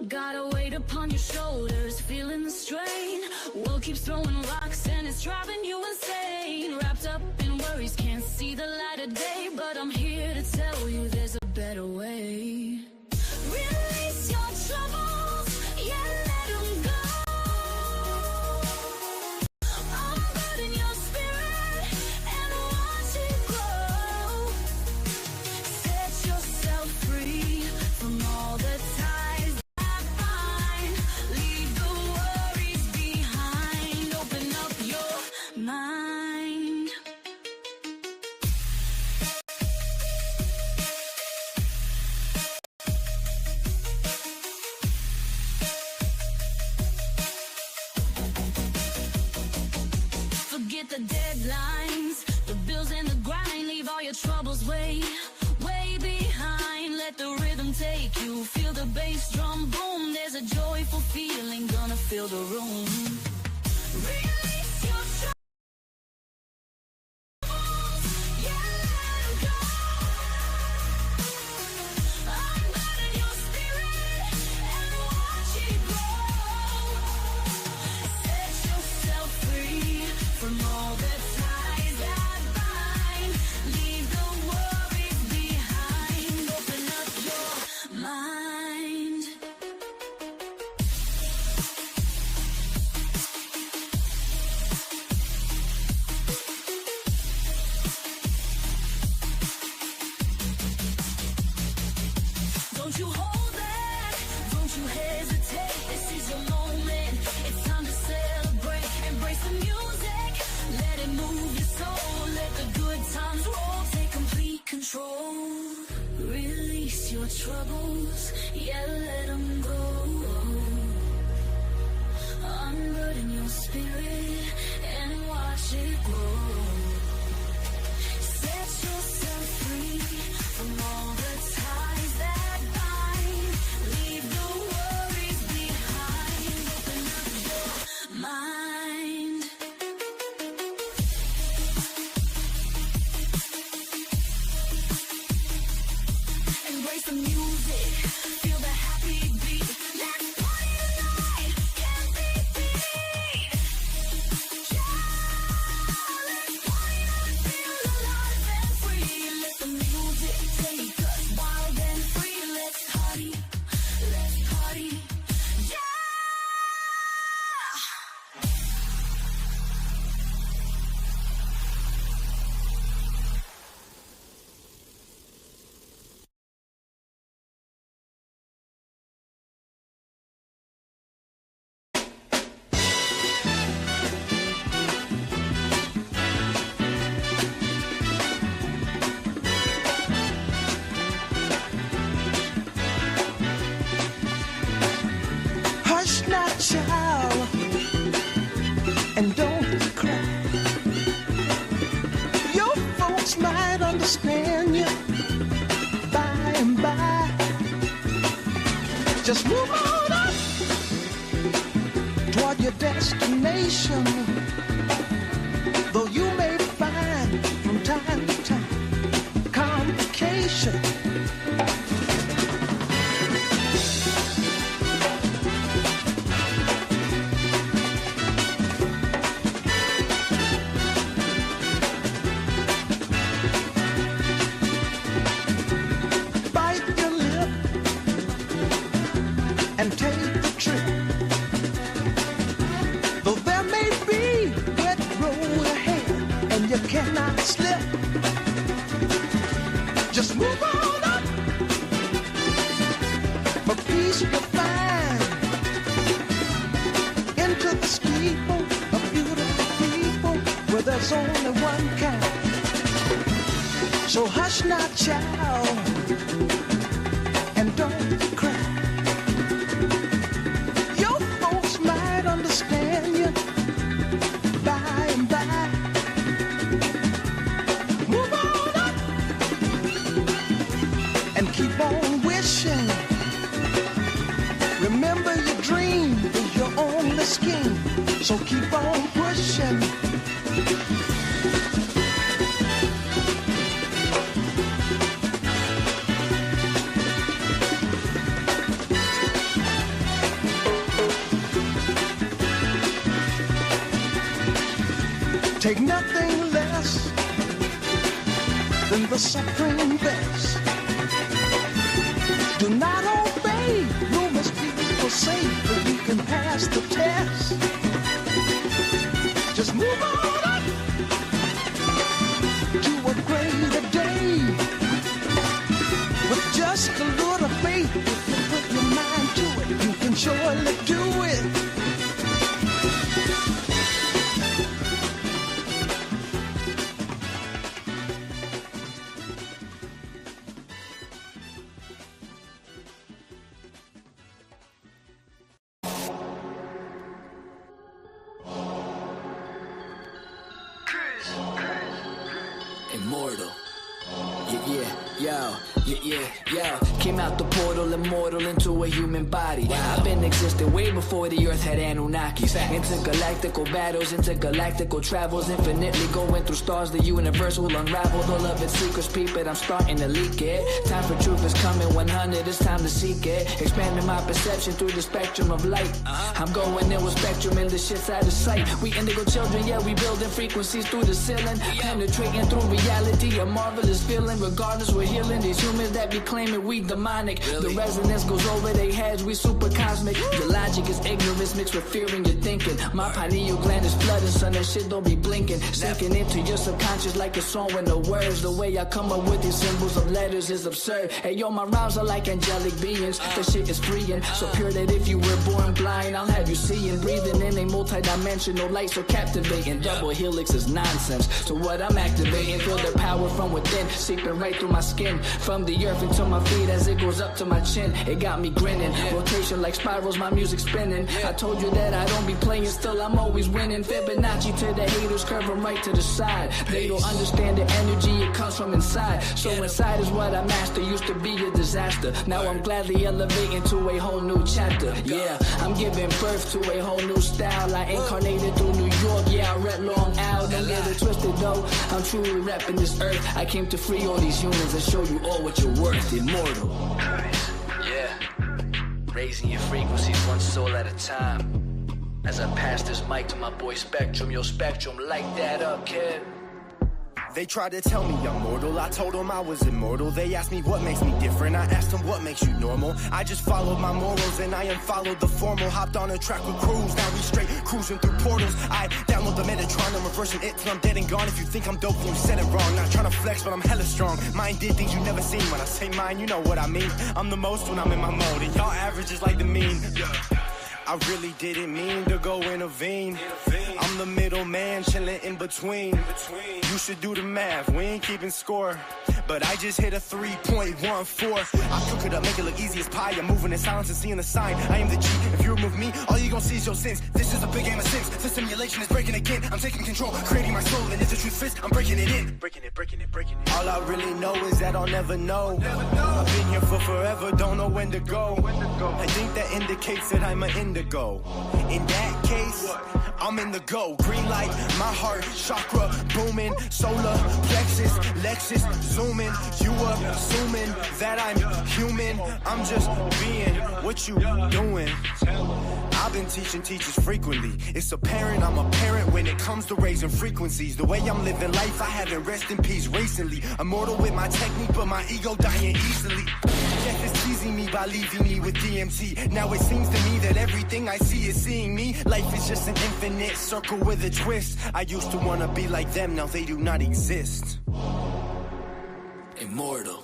Got a weight upon your shoulders, feeling the strain. World keeps throwing rocks and it's driving you insane. Wrapped up in worries, can't see the light of day, but I'm here to tell you there's a better way. Release your troubles, yeah, let them go. Unburden your spirit and watch it grow. Set yourself free from all the ties that bind. Leave the worries behind. Open up your mind. Forget the deadlines, the bills and the grind. Leave all your troubles way behind. Let the rhythm take you. Feel the bass drum boom. There's a joyful feeling gonna fill the room. Release your troubles, yeah, let 'em go. Unburden your spirit and watch it grow. Set yourself free from all the ties that bind. Leave the worries behind. Open up your mind. Don't you hold back, don't you hesitate. This is your moment, it's time to celebrate. Embrace the music, let it move your soul. Let the good times roll, take complete control. Release your troubles, yeah, let them go. Unburden your spirit and watch it grow. Set yourself free from all the ties that bind. Leave the worries behind. Open up your mind. Embrace the music, feel the happy beat. Let's party tonight, can't be beat. Yeah, let's party and feel alive and free. Let the music take us wild and free. Let's party, yeah. Hush now, child, and don't cry. Your folks might understand you by and by. Just move on up toward your destination. Though you may find from time to time complication. Bite your lip and take the trip. Though there may be wet road ahead and you cannot slip, just move on up. For peace you'll find into the steeple of beautiful people where there's only one kind. So hush now, child, and don't cry. Your folks might understand you by and by. Move on up and keep on wishing. Remember your dream is your only scheme, so keep on pushing. Take nothing less than the supreme best. Do not obey, you must be safe, but you can pass the test. Just move on up to a greater day. With just a little faith, if you put your mind to it, you can surely do it. Immortal. Yeah. Came out the portal, immortal into a human body. I've been existing way before the earth had Anunnakis. Intergalactical battles, intergalactical travels, infinitely going through stars. The universe will unravel all of its secrets, peep it. I'm starting to leak it. Time for truth is coming 100, it's time to seek it. Expanding my perception through the spectrum of light. I'm going in with spectrum and the shit's out of sight. We indigo children, yeah, we building frequencies through the ceiling. Penetrating through reality, a marvelous feeling. Regardless, we're healing these humans that be claiming we demonic. The resonance goes over their heads, we super cosmic. Your logic is ignorance mixed with fear in your thinking. My pineal gland is flooding, son, that shit don't be blinking. Sinking into your subconscious like a song with no words. The way I come up with these symbols of letters is absurd. Hey yo, my rhymes are like angelic beings. That shit is freeing, so pure that if you were born blind, I'll have you seeing. Breathing in a multi-dimensional light so captivating. Double helix is nonsense, so what I'm activating. Feel the power from within, seeping right through my skin. From the earth into my feet as it goes up to my chin. It got me grinning, rotation like spirals, my music spinning. I told you that I don't be playing, still I'm always winning. Fibonacci to the haters, curve them right to the side. They don't understand the energy, it comes from inside. So inside is what I master, used to be a disaster. Now I'm gladly elevating to a whole new chapter. Yeah, I'm giving birth to a whole new style. I incarnated through New York, yeah, I read Long Out. Don't get it twisted though, I'm truly repping this earth. I came to free all these humans and show you all what you're worth. Immortal. Yeah, raising your frequencies one soul at a time. As I pass this mic to my boy Spectrum, yo Spectrum, light that up, kid. They tried to tell me I'm mortal, I told them I was immortal. They asked me what makes me different, I asked them what makes you normal. I just followed my morals and I unfollowed the formal. Hopped on a track with crews, now we straight cruising through portals. I download the Metatron, I'm reversing it till I'm dead and gone. If you think I'm dope, then you said it wrong. Not trying to flex, but I'm hella strong. Mine did things you never seen. When I say mine, you know what I mean. I'm the most when I'm in my mode, and y'all average is like the mean. I really didn't mean to go intervene. I'm the middleman chilling in between. You should do the math, we ain't keeping score. But I just hit a 3.14. I cook it up, make it look easy as pie. I'm moving in silence and seeing the sign. I am the G. If you remove me, all you gon' see is your sins. This is a big game of sins. The simulation is breaking again. I'm taking control, creating my soul. And if the truth fits, I'm breaking it in. Breaking it. All I really know is that I'll never know. I've been here for forever, don't know when to go. I think that indicates that I'm an indigo. In that case, I'm in the go. Green light, my heart, chakra booming. Solar plexus, Lexus zooming. You assuming that I'm human. I'm just being what you doing. I've been teaching teachers frequently. It's apparent I'm a parent when it comes to raising frequencies. The way I'm living life, I haven't rest in peace recently. Immortal with my technique, but my ego dying easily. Death is teasing me by leaving me with DMT. Now it seems to me that everything I see is seeing me. Life is just an infinite circle with a twist. I used to wanna be like them, now they do not exist. Immortal.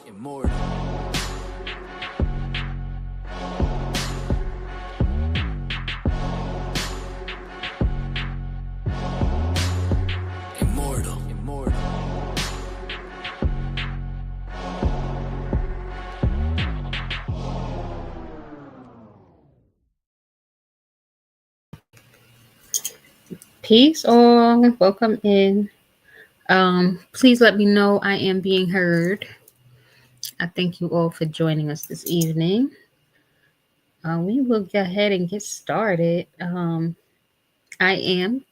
Peace all, welcome in. Please let me know I am being heard. I thank you all for joining us this evening. We will go ahead and get started. I am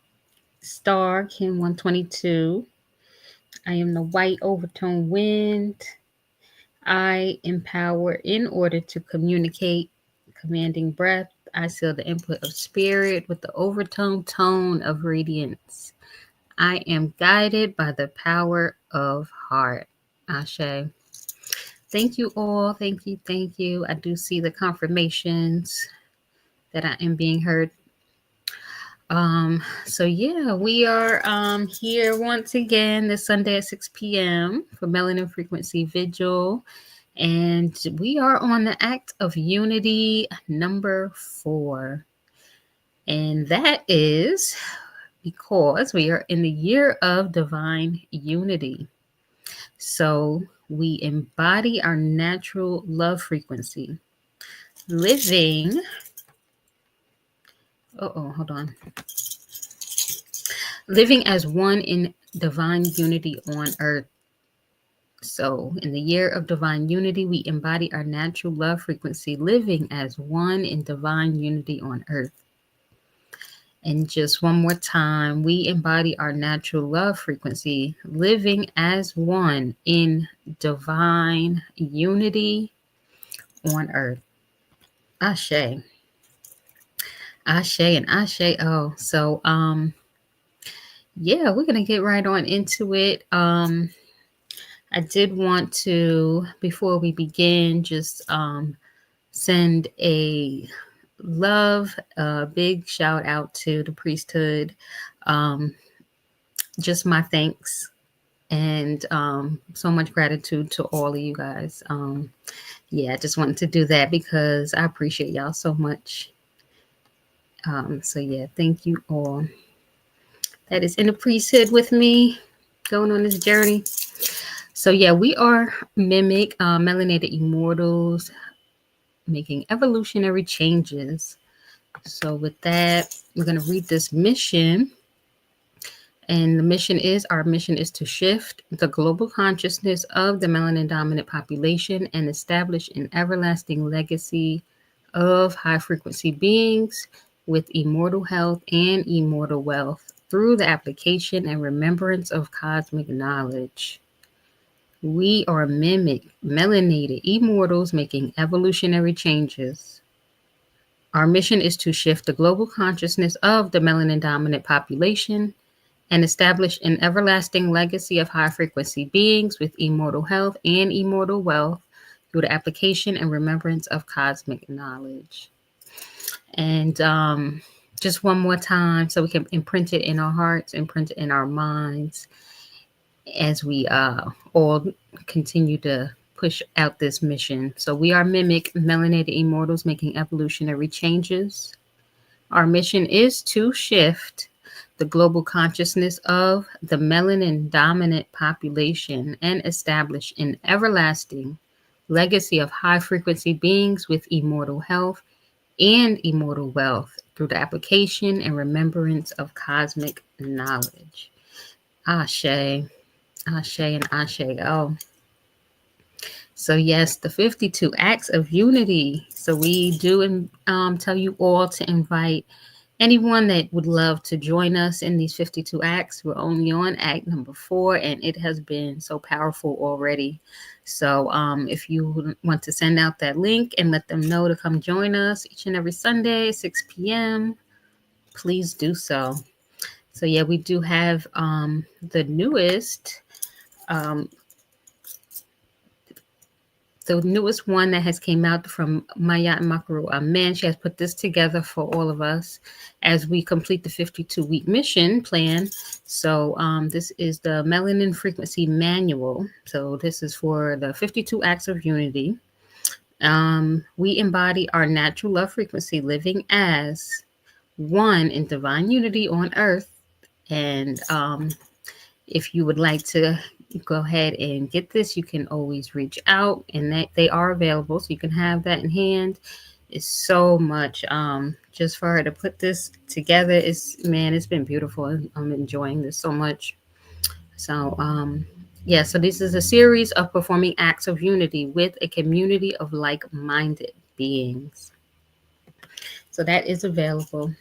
Star Kim 122. I am the white overtone wind. I empower in order to communicate, commanding breath. I seal the input of spirit with the overtone tone of radiance. I am guided by the power of heart. Ashe. Thank you all. Thank you. Thank you. I do see the confirmations that I am being heard. So yeah, we are here once again this Sunday at 6 p.m. for Melanin Frequency Vigil. And we are on the Act of Unity number 4. And that is because we are in the year of divine unity. So we embody our natural love frequency, living. Hold on. Living as one in divine unity on earth. So, in the year of divine unity, we embody our natural love frequency, living as one in divine unity on earth. And just one more time, we embody our natural love frequency, living as one in divine unity on earth. Ashe. Ashe and Ashe. Oh, so yeah, we're gonna get right on into it. I did want to, before we begin, just send a big shout out to the priesthood. Just my thanks and so much gratitude to all of you guys. Yeah, I just wanted to do that because I appreciate y'all so much. So yeah, thank you all. That is in the priesthood with me, going on this journey. So yeah, we are mimic melanated immortals, making evolutionary changes. So with that, we're going to read this mission. And our mission is to shift the global consciousness of the melanin dominant population and establish an everlasting legacy of high frequency beings with immortal health and immortal wealth through the application and remembrance of cosmic knowledge. We are mimic melanated immortals making evolutionary changes. Our mission is to shift the global consciousness of the melanin dominant population and establish an everlasting legacy of high frequency beings with immortal health and immortal wealth through the application and remembrance of cosmic knowledge. And just one more time, so we can imprint it in our hearts, imprint it in our minds as we all continue to push out this mission. So we are mimic melanated immortals making evolutionary changes. Our mission is to shift the global consciousness of the melanin dominant population and establish an everlasting legacy of high frequency beings with immortal health and immortal wealth through the application and remembrance of cosmic knowledge. Ashe, Ashe, and Ashe. Oh. So yes, the 52 acts of unity. So we do tell you all to invite anyone that would love to join us in these 52 acts. We're only on act number 4, and it has been so powerful already. So if you want to send out that link and let them know to come join us each and every Sunday, 6 p.m., please do so. So yeah, we do have the newest one that has came out from Maya Makaru Amen. She has put this together for all of us as we complete the 52-week mission plan. So this is the Melanin Frequency Manual. So this is for the 52 Acts of Unity. We embody our natural love frequency, living as one in divine unity on earth. And if you would like to go ahead and get this, you can always reach out, and that they are available, so you can have that in hand. It's so much just for her to put this together. It's been beautiful. I'm enjoying this so much. So yeah, so this is a series of performing acts of unity with a community of like-minded beings. So that is available.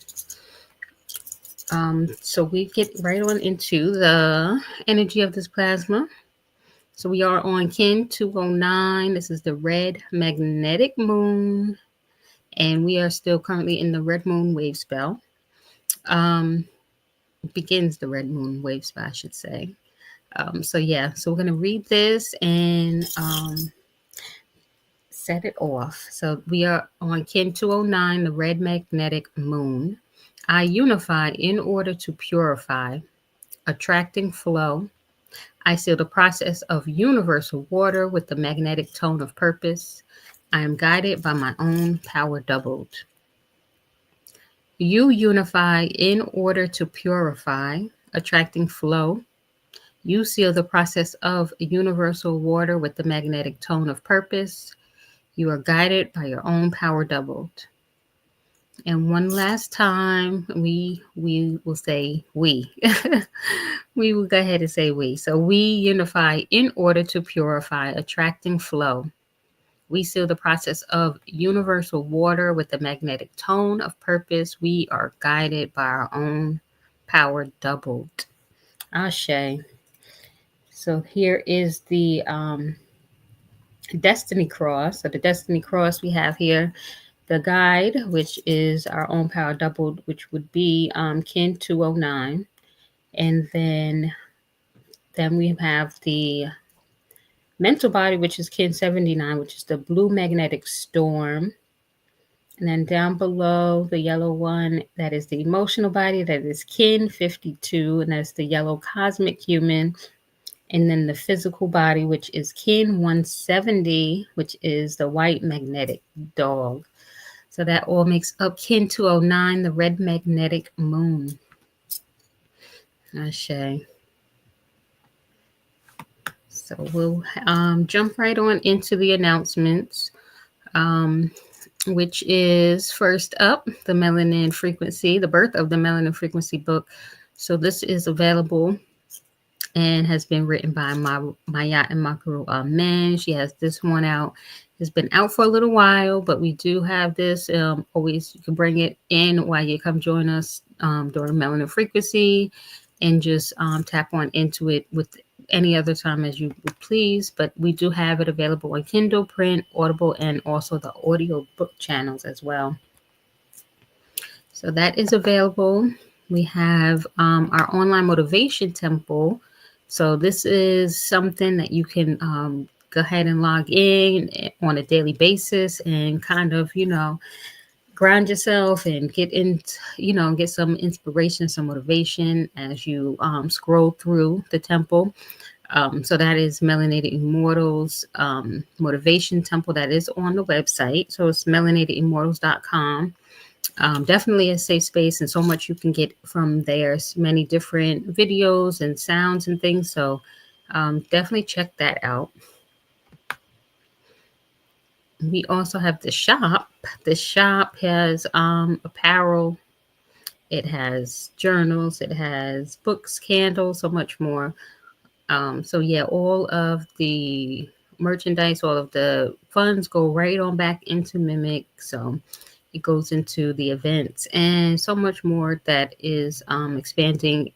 So we get right on into the energy of this plasma. So we are on Kin 209. This is the red magnetic moon, and we are still currently in the red moon wave spell. begins the red moon wave spa, I should say. So yeah, so we're gonna read this and set it off. So we are on Kin 209, the red magnetic moon. I unify in order to purify, attracting flow. I seal the process of universal water with the magnetic tone of purpose. I am guided by my own power doubled. You unify in order to purify, attracting flow. You seal the process of universal water with the magnetic tone of purpose. You are guided by your own power doubled. And one last time, we will say we. We will go ahead and say we. So we unify in order to purify, attracting flow. We seal the process of universal water with the magnetic tone of purpose. We are guided by our own power doubled. Ashe. So here is the Destiny Cross. So the Destiny Cross we have here, the guide, which is our own power doubled, which would be Kin 209. And then we have the mental body, which is Kin 79, which is the blue magnetic storm. And then down below, the yellow one, that is the emotional body, that is Kin 52, and that's the yellow cosmic human. And then the physical body, which is Kin 170, which is the white magnetic dog. So that all makes up Kin 209, the red magnetic moon. Ashe. So we'll jump right on into the announcements, which is first up, the Melanin Frequency, the Birth of the Melanin Frequency book. So this is available and has been written by Maya and Makaru Amen. She has this one out. It's been out for a little while, but we do have this. Always, you can bring it in while you come join us during Melanin Frequency and just tap on into it with any other time as you would please. But we do have it available on Kindle, print, Audible, and also the audio book channels as well. So that is available. We have our online motivation temple. So this is something that you can go ahead and log in on a daily basis and kind of, ground yourself and get get some inspiration, some motivation as you scroll through the temple. So that is Melanated Immortals Motivation Temple. That is on the website. So it's melanatedimmortals.com. Definitely a safe space and so much you can get from there. Many different videos and sounds and things. So definitely check that out. We also have the shop. The shop has apparel. It has journals. It has books, candles, so much more. So yeah, all of the merchandise, all of the funds go right on back into Mimic. So it goes into the events and so much more that is expanding,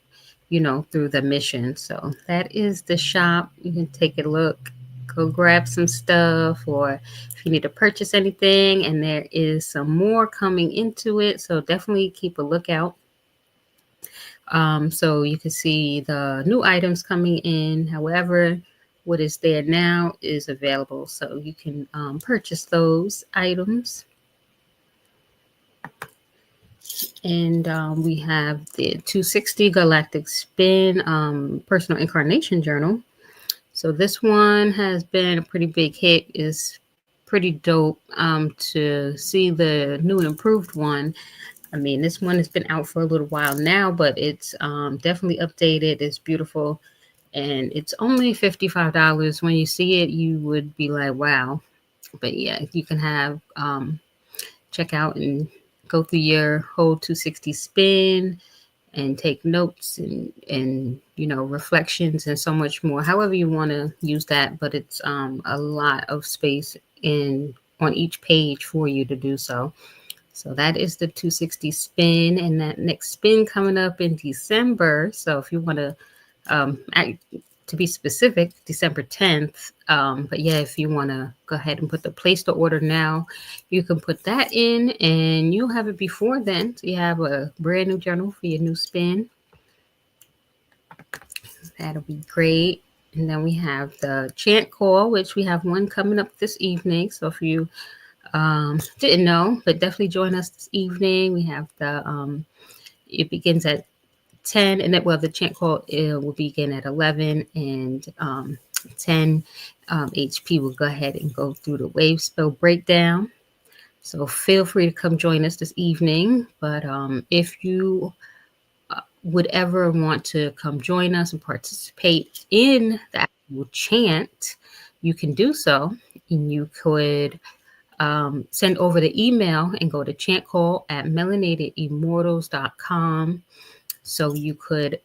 through the mission. So that is the shop. You can take a look, go grab some stuff, or if you need to purchase anything, and there is some more coming into it. So definitely keep a lookout. So you can see the new items coming in. However, what is there now is available. So you can purchase those items. And we have the 260 Galactic Spin Personal Incarnation Journal. So this one has been a pretty big hit. It's pretty dope to see the new and improved one. I mean, this one has been out for a little while now, but it's definitely updated. It's beautiful. And it's only $55. When you see it, you would be like, wow. But yeah, you can have check out and go through your whole 260 spin and take notes and reflections and so much more. However you want to use that, but it's a lot of space on each page for you to do so. So that is the 260 spin, and that next spin coming up in December. So if you want to be specific, December 10th. But yeah, if you want to go ahead and put the place to order now, you can put that in and you'll have it before then. So you have a brand new journal for your new spin. That'll be great. And then we have the chant call, which we have one coming up this evening. So if you didn't know, but definitely join us this evening. We have it begins at 10, and the chant call will begin at 11, and 10 HP will go ahead and go through the wave spell breakdown. So feel free to come join us this evening. But if you would ever want to come join us and participate in the actual chant, you can do so. And you could send over the email and go to chantcall@melanatedimmortals.com. So you could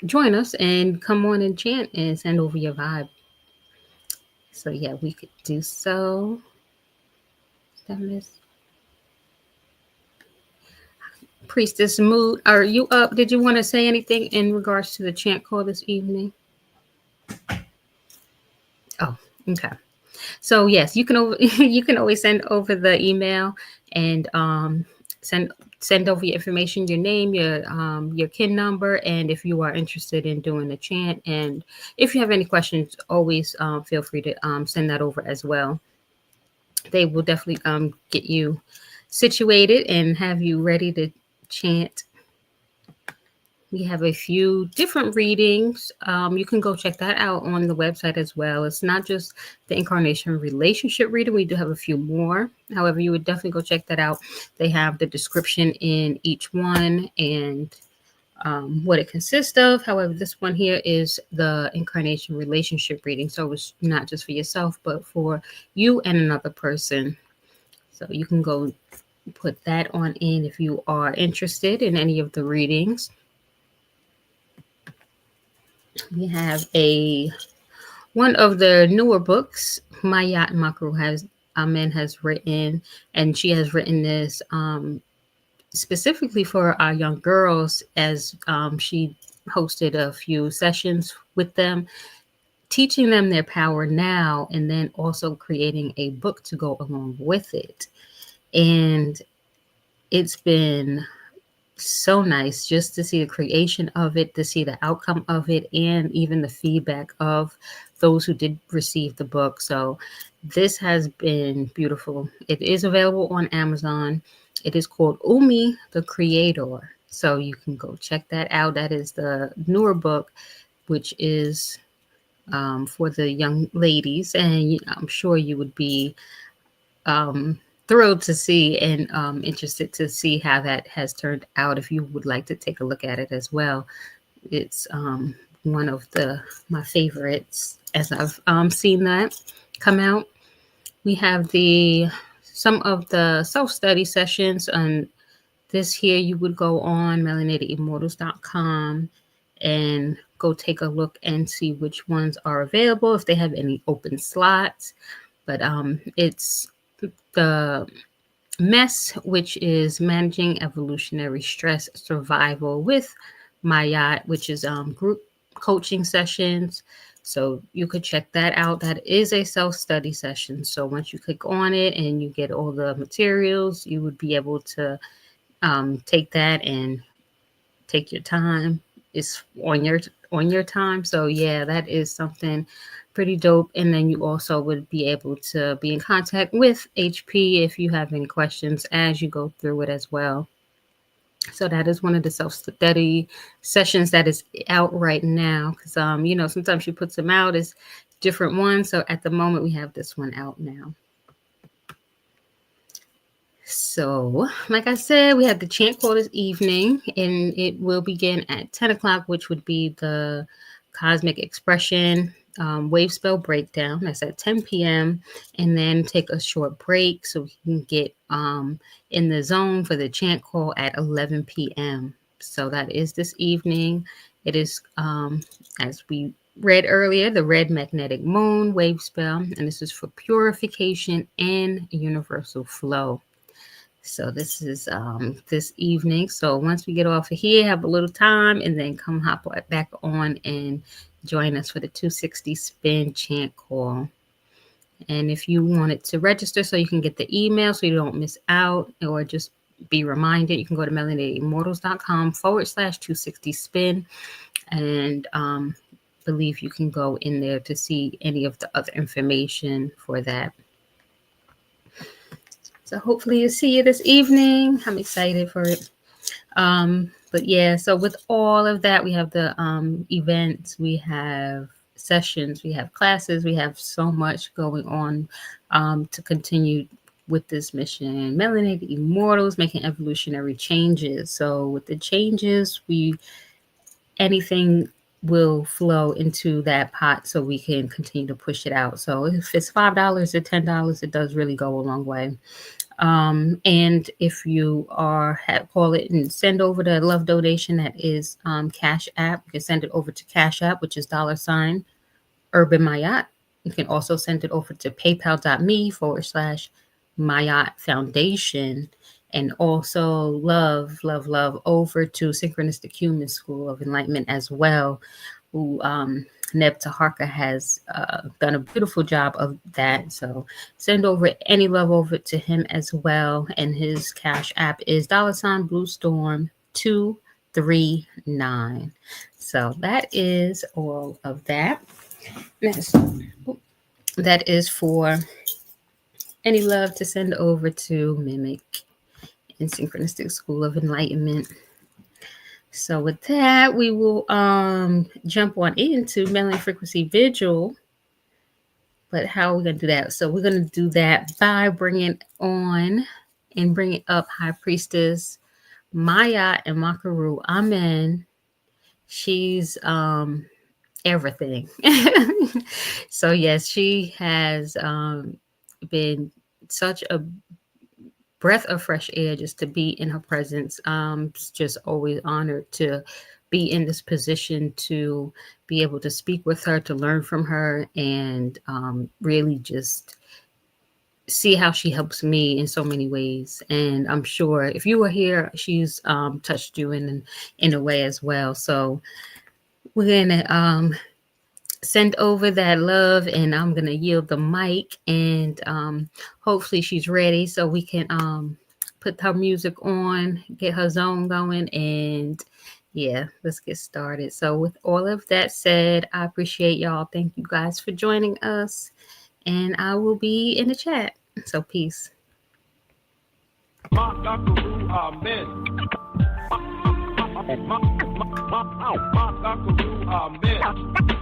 join us and come on and chant and send over your vibe. So yeah, we could do so. Priestess Mood, are you up? Did you want to say anything in regards to the chant call this evening? Oh, okay. So yes, you can you can always send over the email and send over your information, your name, your kin number, and if you are interested in doing the chant, and if you have any questions, always feel free to send that over as well. They will definitely get you situated and have you ready to chant. We have a few different readings. You can go check that out on the website as well. It's not just the incarnation relationship reading. We do have a few more. However, you would definitely go check that out. They have the description in each one and what it consists of. However, this one here is the incarnation relationship reading. So it's not just for yourself, but for you and another person. So you can go put that on in if you are interested in any of the readings. We have one of the newer books, Mayat Makru Amen has written, and she has written this specifically for our young girls, as she hosted a few sessions with them, teaching them their power now, and then also creating a book to go along with it. And it's been so nice just to see the creation of it, to see the outcome of it, and even the feedback of those who did receive the book. So this has been beautiful. It is available on Amazon. It is called Umi the Creator. So you can go check that out. That is the newer book, which is for the young ladies. And I'm sure you would be thrilled to see and interested to see how that has turned out. If you would like to take a look at it as well, it's one of my favorites as I've seen that come out. We have some of the self-study sessions, and this here you would go on melanatedimmortals.com and go take a look and see which ones are available, if they have any open slots. But it's the MESS, which is Managing Evolutionary Stress Survival with Mayat, which is group coaching sessions. So you could check that out. That is a self-study session. So once you click on it and you get all the materials, you would be able to take that and take your time. It's on your time. So yeah, that is something pretty dope. And then you also would be able to be in contact with HP if you have any questions as you go through it as well. So that is one of the self-study sessions that is out right now, because sometimes she puts them out as different ones. So at the moment we have this one out now. So, like I said, we have the chant call this evening, and it will begin at 10 o'clock, which would be the cosmic expression wave spell breakdown. That's at 10 p.m. And then take a short break so we can get in the zone for the chant call at 11 p.m. So that is this evening. It is, as we read earlier, the red magnetic moon wave spell, and this is for purification and universal flow. So this is this evening. So once we get off of here, have a little time, and then come hop back on and join us for the 260 spin chant call. And if you wanted to register so you can get the email so you don't miss out, or just be reminded, you can go to melaninimmortals.com/260spin, and believe you can go in there to see any of the other information for that. So hopefully you see you this evening. I'm excited for it. But yeah, so with all of that, we have the events, we have sessions, we have classes, we have so much going on to continue with this mission. Melanated Immortals making evolutionary changes. So with the changes, anything will flow into that pot so we can continue to push it out. So if it's $5 or $10, it does really go a long way. And if you call it and send over the love donation, that is Cash App. You can send it over to Cash App, which is $Urban Mayat. You can also send it over to paypal.me/Mayat Foundation. And also love over to Synchronistic Human School of Enlightenment as well, who Neb Taharka has done a beautiful job of that. So send over any love over to him as well. And his Cash App is $BlueStorm239. So that is all of that. That is for any love to send over to Mimic in Synchronistic School of Enlightenment. So with that, we will jump on into Melanin Frequency Vigil. But how are we going to do that? So we're going to do that by bringing up High Priestess Maya and Makaru. Amen. She's everything. So yes, she has been such a breath of fresh air just to be in her presence. Just always honored to be in this position to be able to speak with her, to learn from her, and really just see how she helps me in so many ways. And I'm sure if you were here, she's touched you in a way as well. So we're gonna send over that love, and I'm gonna yield the mic, and hopefully she's ready so we can put her music on, get her zone going, and yeah, let's get started. So with all of that said, I appreciate y'all. Thank you guys for joining us, and I will be in the chat. So peace.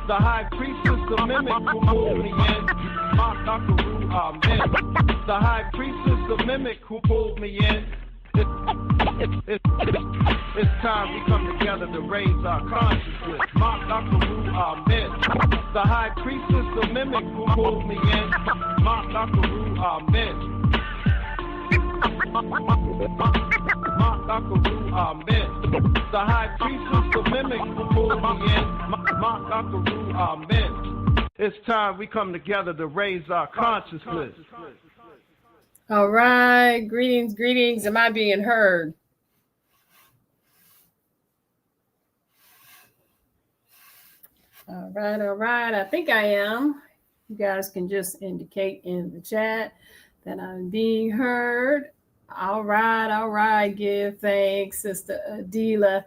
The high priestess of mimic who pulled me in. The high priestess of mimic who pulled me in. It's time we come together to raise our consciousness. Amen. The high priestess of mimic who pulled me in. Amen. Amen. The high priestess of mimic who pulled me in. Amen. It's time we come together to raise our consciousness. All right. Greetings. Am I being heard? All right. I think I am. You guys can just indicate in the chat that I'm being heard. All right. Give thanks, Sister Adila.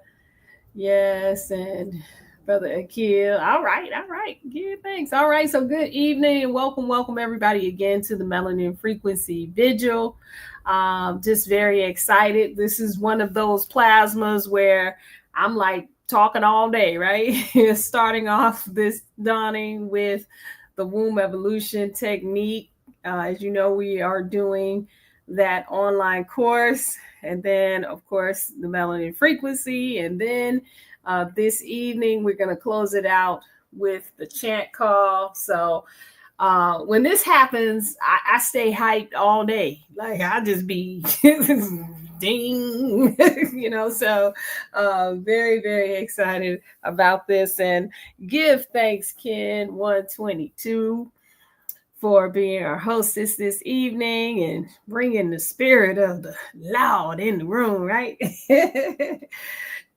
Yes, and Brother Akil. All right. Give thanks. All right. So good evening and welcome everybody again to the Melanin Frequency Vigil. Just very excited. This is one of those plasmas where I'm like talking all day, right? Starting off this dawning with the womb evolution technique. As you know, we are doing that online course, and then of course the Melanin Frequency, and then this evening we're going to close it out with the chant call. So when this happens, I stay hyped all day. Like I just be ding, so very, very excited about this. And give thanks, Ken 122, for being our hostess this evening and bringing the spirit of the loud in the room, right?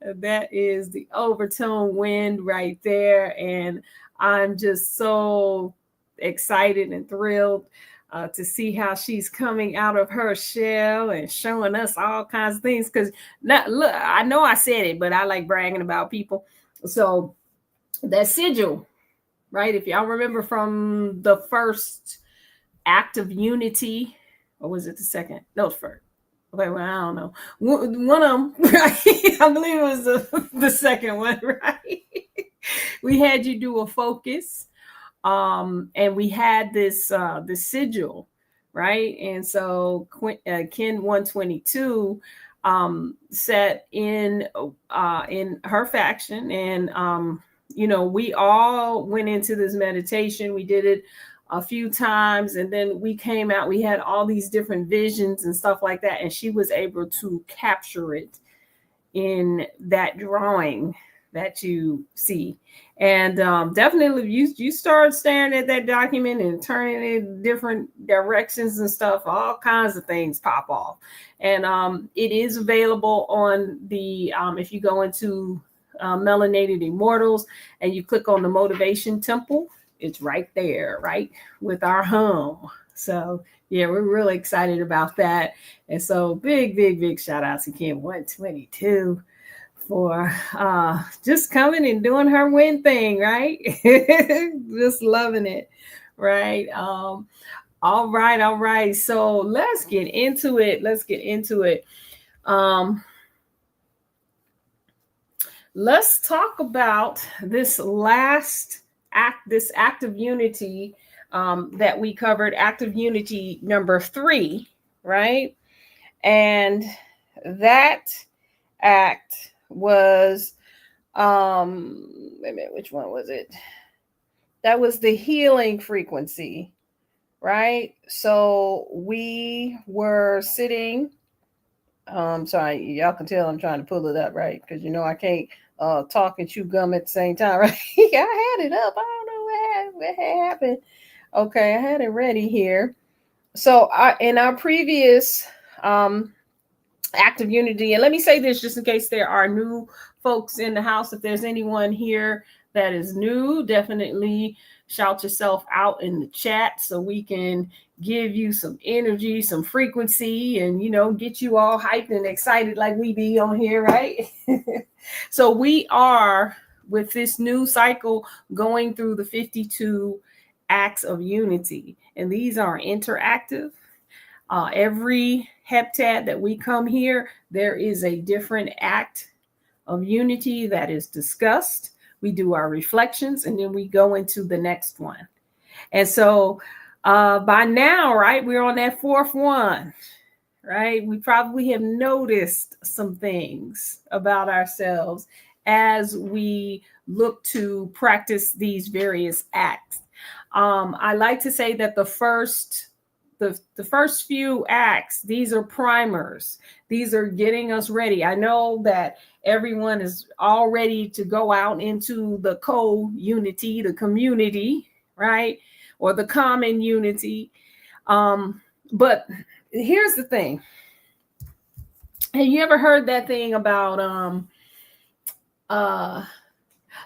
That is the overtone wind right there. And I'm just so excited and thrilled to see how she's coming out of her shell and showing us all kinds of things. Because look, I know I said it, but I like bragging about people. So that sigil, right? If y'all remember from the first act of unity, or was it the second? No, it's first. Okay, well, I don't know. One of them, right? I believe it was the second one, right? We had you do a focus, and we had this the sigil, right? And so Ken 122 set in her faction, and we all went into this meditation. We did it a few times, and then we came out. We had all these different visions and stuff like that, and she was able to capture it in that drawing that you see. And definitely, you start staring at that document and turning it in different directions and stuff, all kinds of things pop off. And it is available on the if you go into Melanated Immortals and you click on the Motivation Temple, it's right there, right with our home. So yeah, we're really excited about that. And so big shout out to Kim 122 for just coming and doing her win thing, right? Just loving it, right? All right. So let's get into it. Let's talk about this last act, this act of unity that we covered, act of unity number 3, right? And that act was wait a minute, which one was it? That was the healing frequency, right? So we were sitting, sorry, y'all can tell I'm trying to pull it up, right? Because I can't talk and chew gum at the same time, right? I had it up. I don't know what happened. Okay, I had it ready here. So in our previous act of unity, and let me say this just in case there are new folks in the house. If there's anyone here that is new, definitely shout yourself out in the chat so we can give you some energy, some frequency, and get you all hyped and excited like we be on here, right? So we are, with this new cycle, going through the 52 acts of unity, and these are interactive. Every heptad that we come here, there is a different act of unity that is discussed. We do our reflections, and then we go into the next one. And so by now, right, we're on that 4th one, right? We probably have noticed some things about ourselves as we look to practice these various acts. I like to say that the first few acts, these are primers. These are getting us ready. I know that everyone is all ready to go out into the co-unity, the community, right? Or the common unity. But here's the thing. Have you ever heard that thing about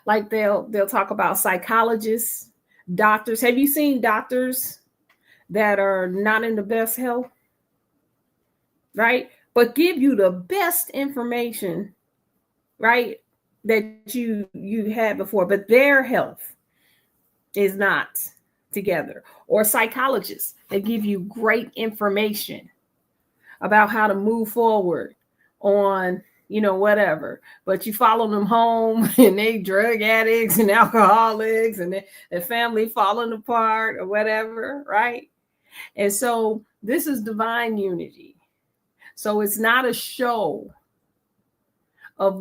like they'll talk about psychologists, doctors? Have you seen doctors that are not in the best health, right? But give you the best information, right, that you had before, but their health is not together. Or psychologists that give you great information about how to move forward on whatever, but you follow them home and they drug addicts and alcoholics and their family falling apart or whatever, right? And so this is divine unity. So it's not a show of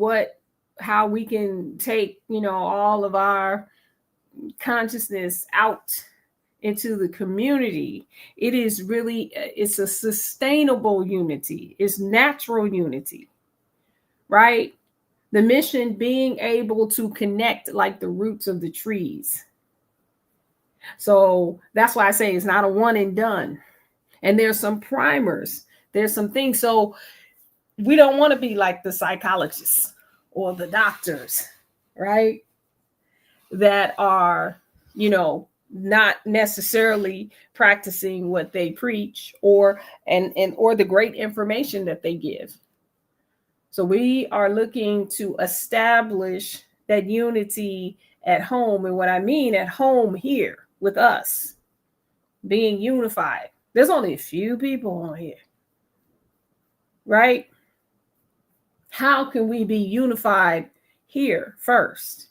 how we can take, all of our consciousness out into the community. It is really, it's a sustainable unity. It's natural unity, right? The mission being able to connect like the roots of the trees. So that's why I say it's not a one and done. And there's some primers. There's some things. So we don't want to be like the psychologists or the doctors, right? That are, not necessarily practicing what they preach or the great information that they give. So we are looking to establish that unity at home. And what I mean at home here with us being unified. There's only a few people on here, right? How can we be unified here first?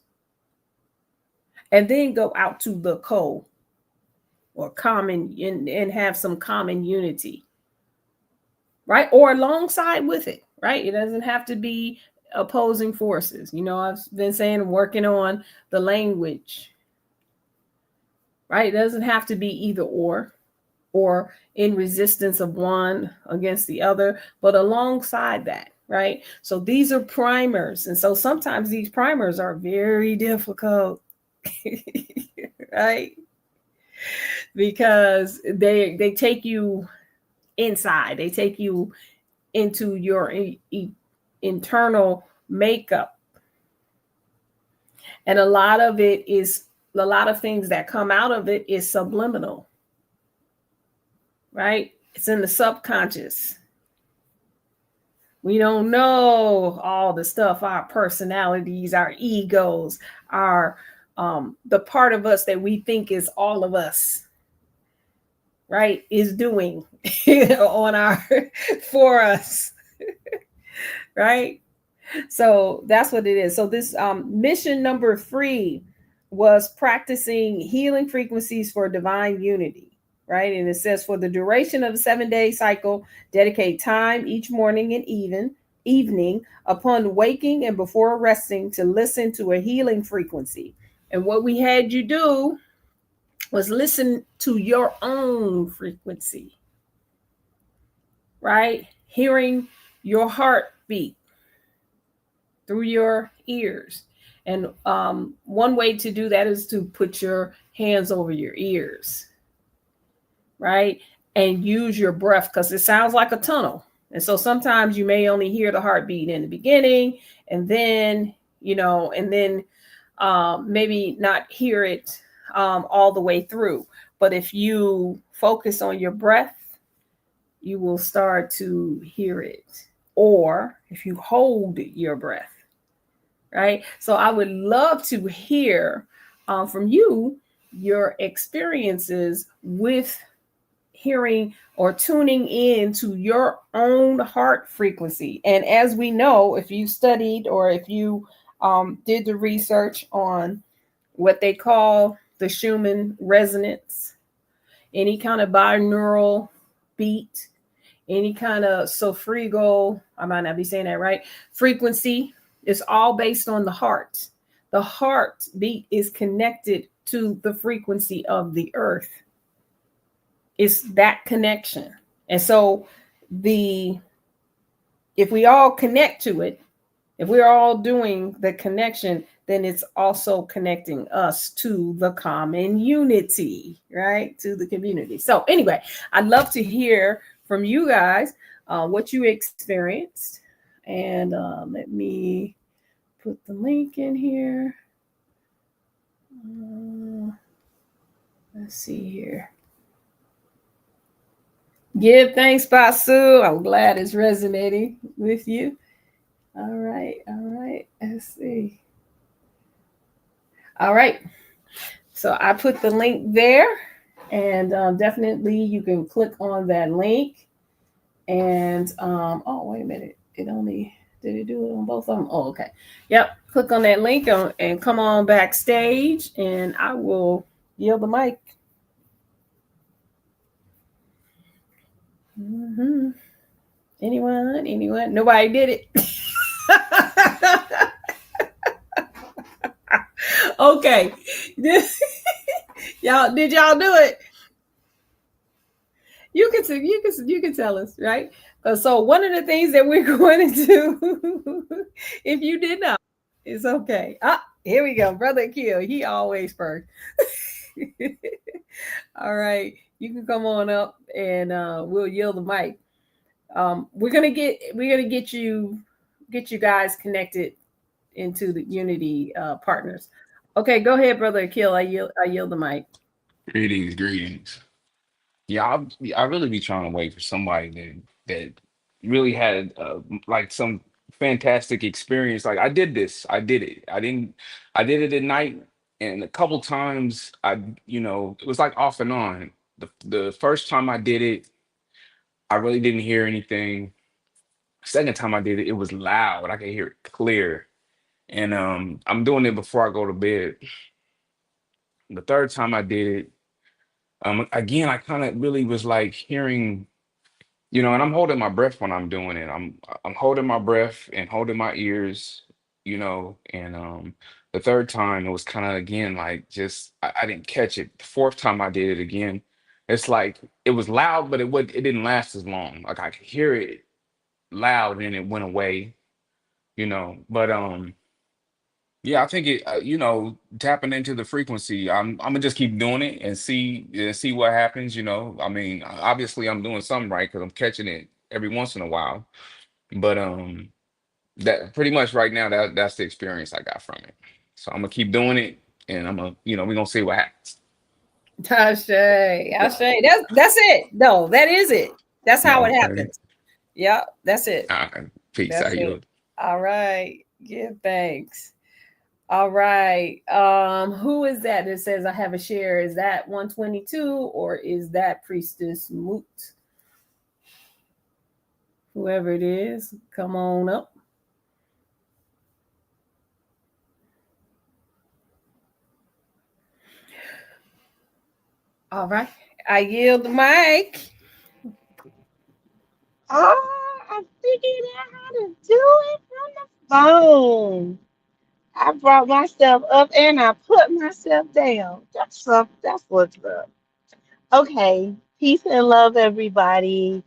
And then go out to the or common and have some common unity, right? Or alongside with it, right? It doesn't have to be opposing forces. You know, I've been saying working on the language, right? It doesn't have to be either or in resistance of one against the other, but alongside that, right? So these are primers. And so sometimes these primers are very difficult, right? Because they take you inside, they take you into your internal makeup. And a lot of things that come out of it is subliminal, right? It's in the subconscious. We don't know all the stuff, our personalities, our egos, our the part of us that we think is all of us, right, is doing for us, right? So that's what it is. So this mission number 3 was practicing healing frequencies for divine unity, right? And it says, for the duration of the 7-day cycle, dedicate time each morning and evening upon waking and before resting to listen to a healing frequency. And what we had you do was listen to your own frequency, right? Hearing your heartbeat through your ears. And one way to do that is to put your hands over your ears, right? And use your breath, because it sounds like a tunnel. And so sometimes you may only hear the heartbeat in the beginning, and then, maybe not hear it all the way through. But if you focus on your breath, you will start to hear it. Or if you hold your breath, right? So I would love to hear from you your experiences with hearing or tuning in to your own heart frequency. And as we know, if you studied or if you did the research on what they call the Schumann resonance, any kind of binaural beat, any kind of sofrigo, I might not be saying that right, frequency, is all based on the heart. The heartbeat is connected to the frequency of the earth. It's that connection. And so if we all connect to it, if we're all doing the connection, then it's also connecting us to the common unity, right? To the community. So anyway, I'd love to hear from you guys what you experienced. And let me put the link in here. Let's see here. Give thanks, Basu. I'm glad it's resonating with you. All right. Let's see. All right. So I put the link there, and definitely you can click on that link. And oh, wait a minute. Did it do it on both of them? Oh, okay. Yep. Click on that link and come on backstage, and I will yield the mic. Mm-hmm. Anyone? Nobody did it. Okay. Did y'all do it? You can tell us, right? So one of the things that we're going to do, if you did not, it's okay. Here we go, Brother Kill. He always first. All right, you can come on up, and we'll yield the mic. We're gonna get you guys connected into the Unity partners. Okay, go ahead, Brother Akil. I yield the mic. Greetings, greetings. Yeah, I really be trying to wait for somebody that really had like some fantastic experience. Like I did it. I did it at night, and a couple times it was like off and on. The first time I did it, I really didn't hear anything. Second time I did it, it was loud. I could hear it clear, and I'm doing it before I go to bed. The third time I did it, again, I kind of really was like hearing. And I'm holding my breath when I'm doing it. I'm holding my breath and holding my ears, and the third time it was kind of again like just I didn't catch it. The fourth time I did it again, it's like it was loud, but it didn't last as long. Like I could hear it loud and it went away, But yeah, I think tapping into the frequency. I'm gonna just keep doing it and see what happens. I mean, obviously I'm doing something right because I'm catching it every once in a while. But that pretty much right now that's the experience I got from it. So I'm gonna keep doing it, and we're gonna see what happens. Ashe, Ashe. That's it. No, that is it. That's how it Okay. happens. Yeah, that's it. All right. Peace. How That's it. you? All right. Give thanks. All right. Who is that that says I have a share? Is that 122 or is that Priestess Moot? Whoever it is, come on up. All right. I yield the mic. Oh, I figured out how to do it from the phone. I brought myself up and I put myself down. That's what's up. Okay. Peace and love, everybody.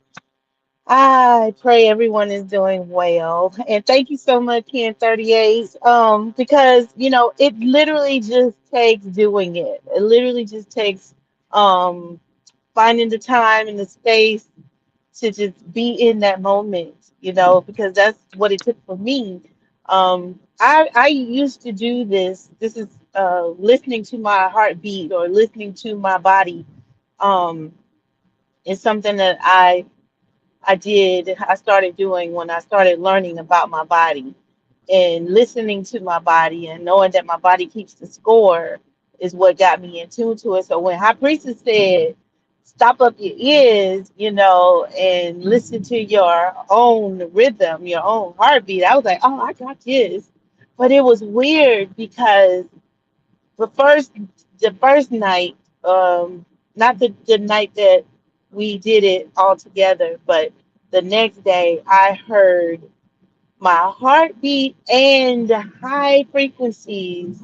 I pray everyone is doing well. And thank you so much, Ken 38. Because it literally just takes doing it. It literally just takes um finding the time and the space to just be in that moment, because that's what it took for me. I used to do this. This is listening to my heartbeat or listening to my body. Um, it's something that I started doing when I started learning about my body and listening to my body and knowing that my body keeps the score is what got me in tune to it. So when High Priestess said, stop up your ears, and listen to your own rhythm, your own heartbeat, I was like, oh, I got this. But it was weird because the first night, not the night that we did it all together, but the next day I heard my heartbeat and high frequencies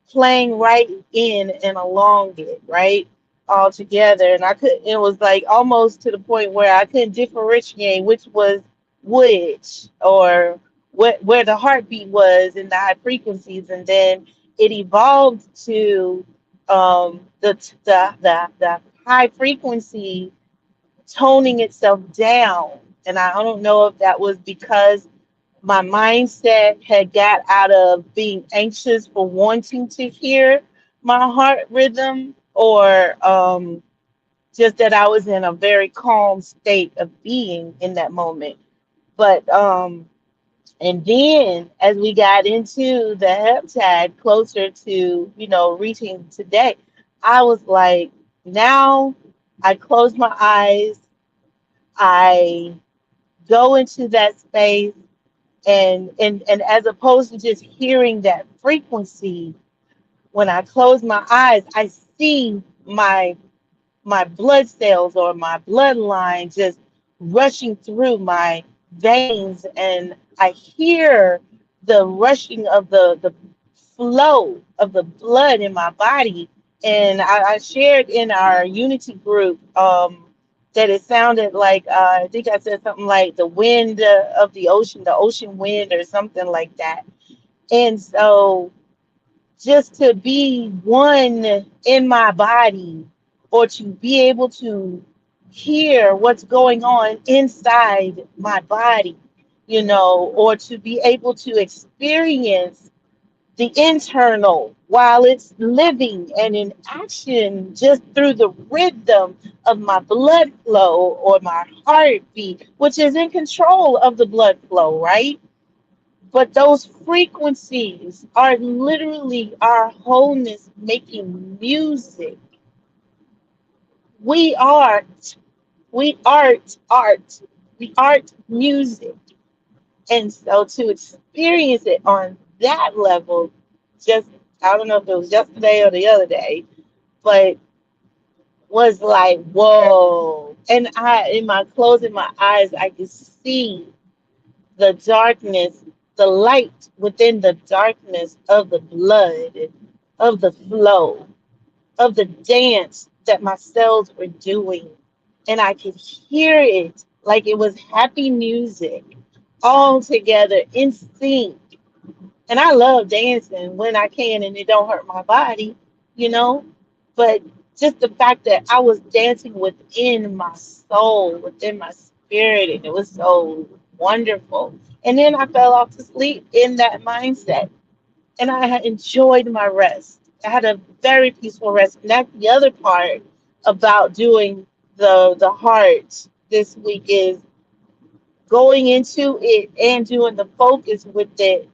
playing right in and along it, right? All together. And it was like almost to the point where I couldn't differentiate which was which or where the heartbeat was in the high frequencies. And then it evolved to the high frequency toning itself down. And I don't know if that was because my mindset had got out of being anxious for wanting to hear my heart rhythm or just that I was in a very calm state of being in that moment. But and then as we got into the heptad closer to, reaching today, I was like, now I close my eyes, I go into that space and as opposed to just hearing that frequency, when I close my eyes, I see my blood cells or my bloodline just rushing through my veins, and I hear the rushing of the flow of the blood in my body. And I shared in our unity group that it sounded like I think I said something like the wind of the ocean wind, or something like that. And so just to be one in my body, or to be able to hear what's going on inside my body, or to be able to experience the internal while it's living and in action just through the rhythm of my blood flow or my heartbeat, which is in control of the blood flow, right? But those frequencies are literally our wholeness making music. We art, art, we art music. And so to experience it on that level, just, I don't know if it was yesterday or the other day, but was like, whoa. And in my closing my eyes, I could see the darkness, the light within the darkness of the blood, of the flow, of the dance that my cells were doing. And I could hear it like it was happy music all together in sync. And I love dancing when I can and it don't hurt my body, you know? But just the fact that I was dancing within my soul, within my spirit, and it was so wonderful. And then I fell off to sleep in that mindset. And I had enjoyed my rest. I had a very peaceful rest. And that's the other part about doing the heart this week is going into it and doing the focus with it.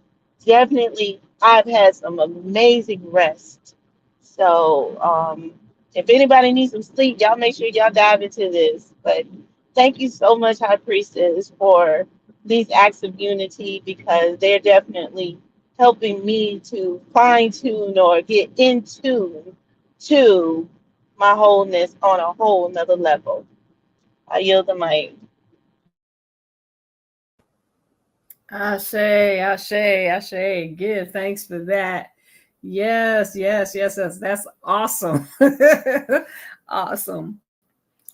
Definitely, I've had some amazing rest. So, if anybody needs some sleep, y'all make sure y'all dive into this. But thank you so much, High Priestess, for these acts of unity because they're definitely helping me to fine tune or get in tune to my wholeness on a whole nother level. I yield the mic. Ashe, Ashe, Ashe. Give thanks for that. Yes, yes, yes, yes. That's awesome. Awesome.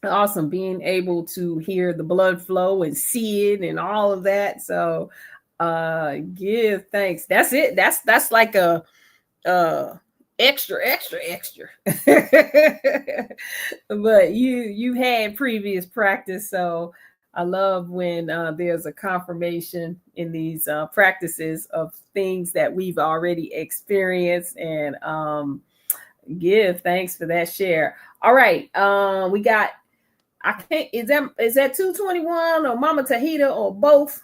Awesome being able to hear the blood flow and see it and all of that. So give thanks. That's it. That's like a uh extra extra extra. But you had previous practice, so I love when there's a confirmation in these practices of things that we've already experienced, and give thanks for that share. All right, we got, I can't, is that 221 or Mama Tahita or both?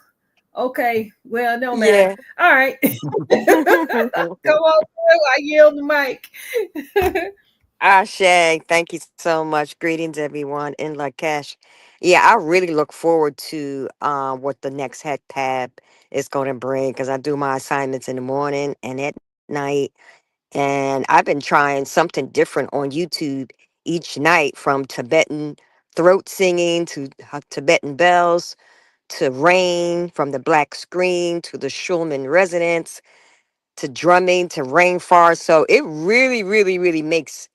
Okay, well, no matter. Yeah. All right. Come on through. I yield the mic. Ashe, thank you so much. Greetings, everyone in Lakesh. Yeah, I really look forward to what the next head tab is going to bring because I do my assignments in the morning and at night. And I've been trying something different on YouTube each night from Tibetan throat singing to Tibetan bells to rain from the black screen to the Schulman resonance to drumming to rainforest. So it really, really, really makes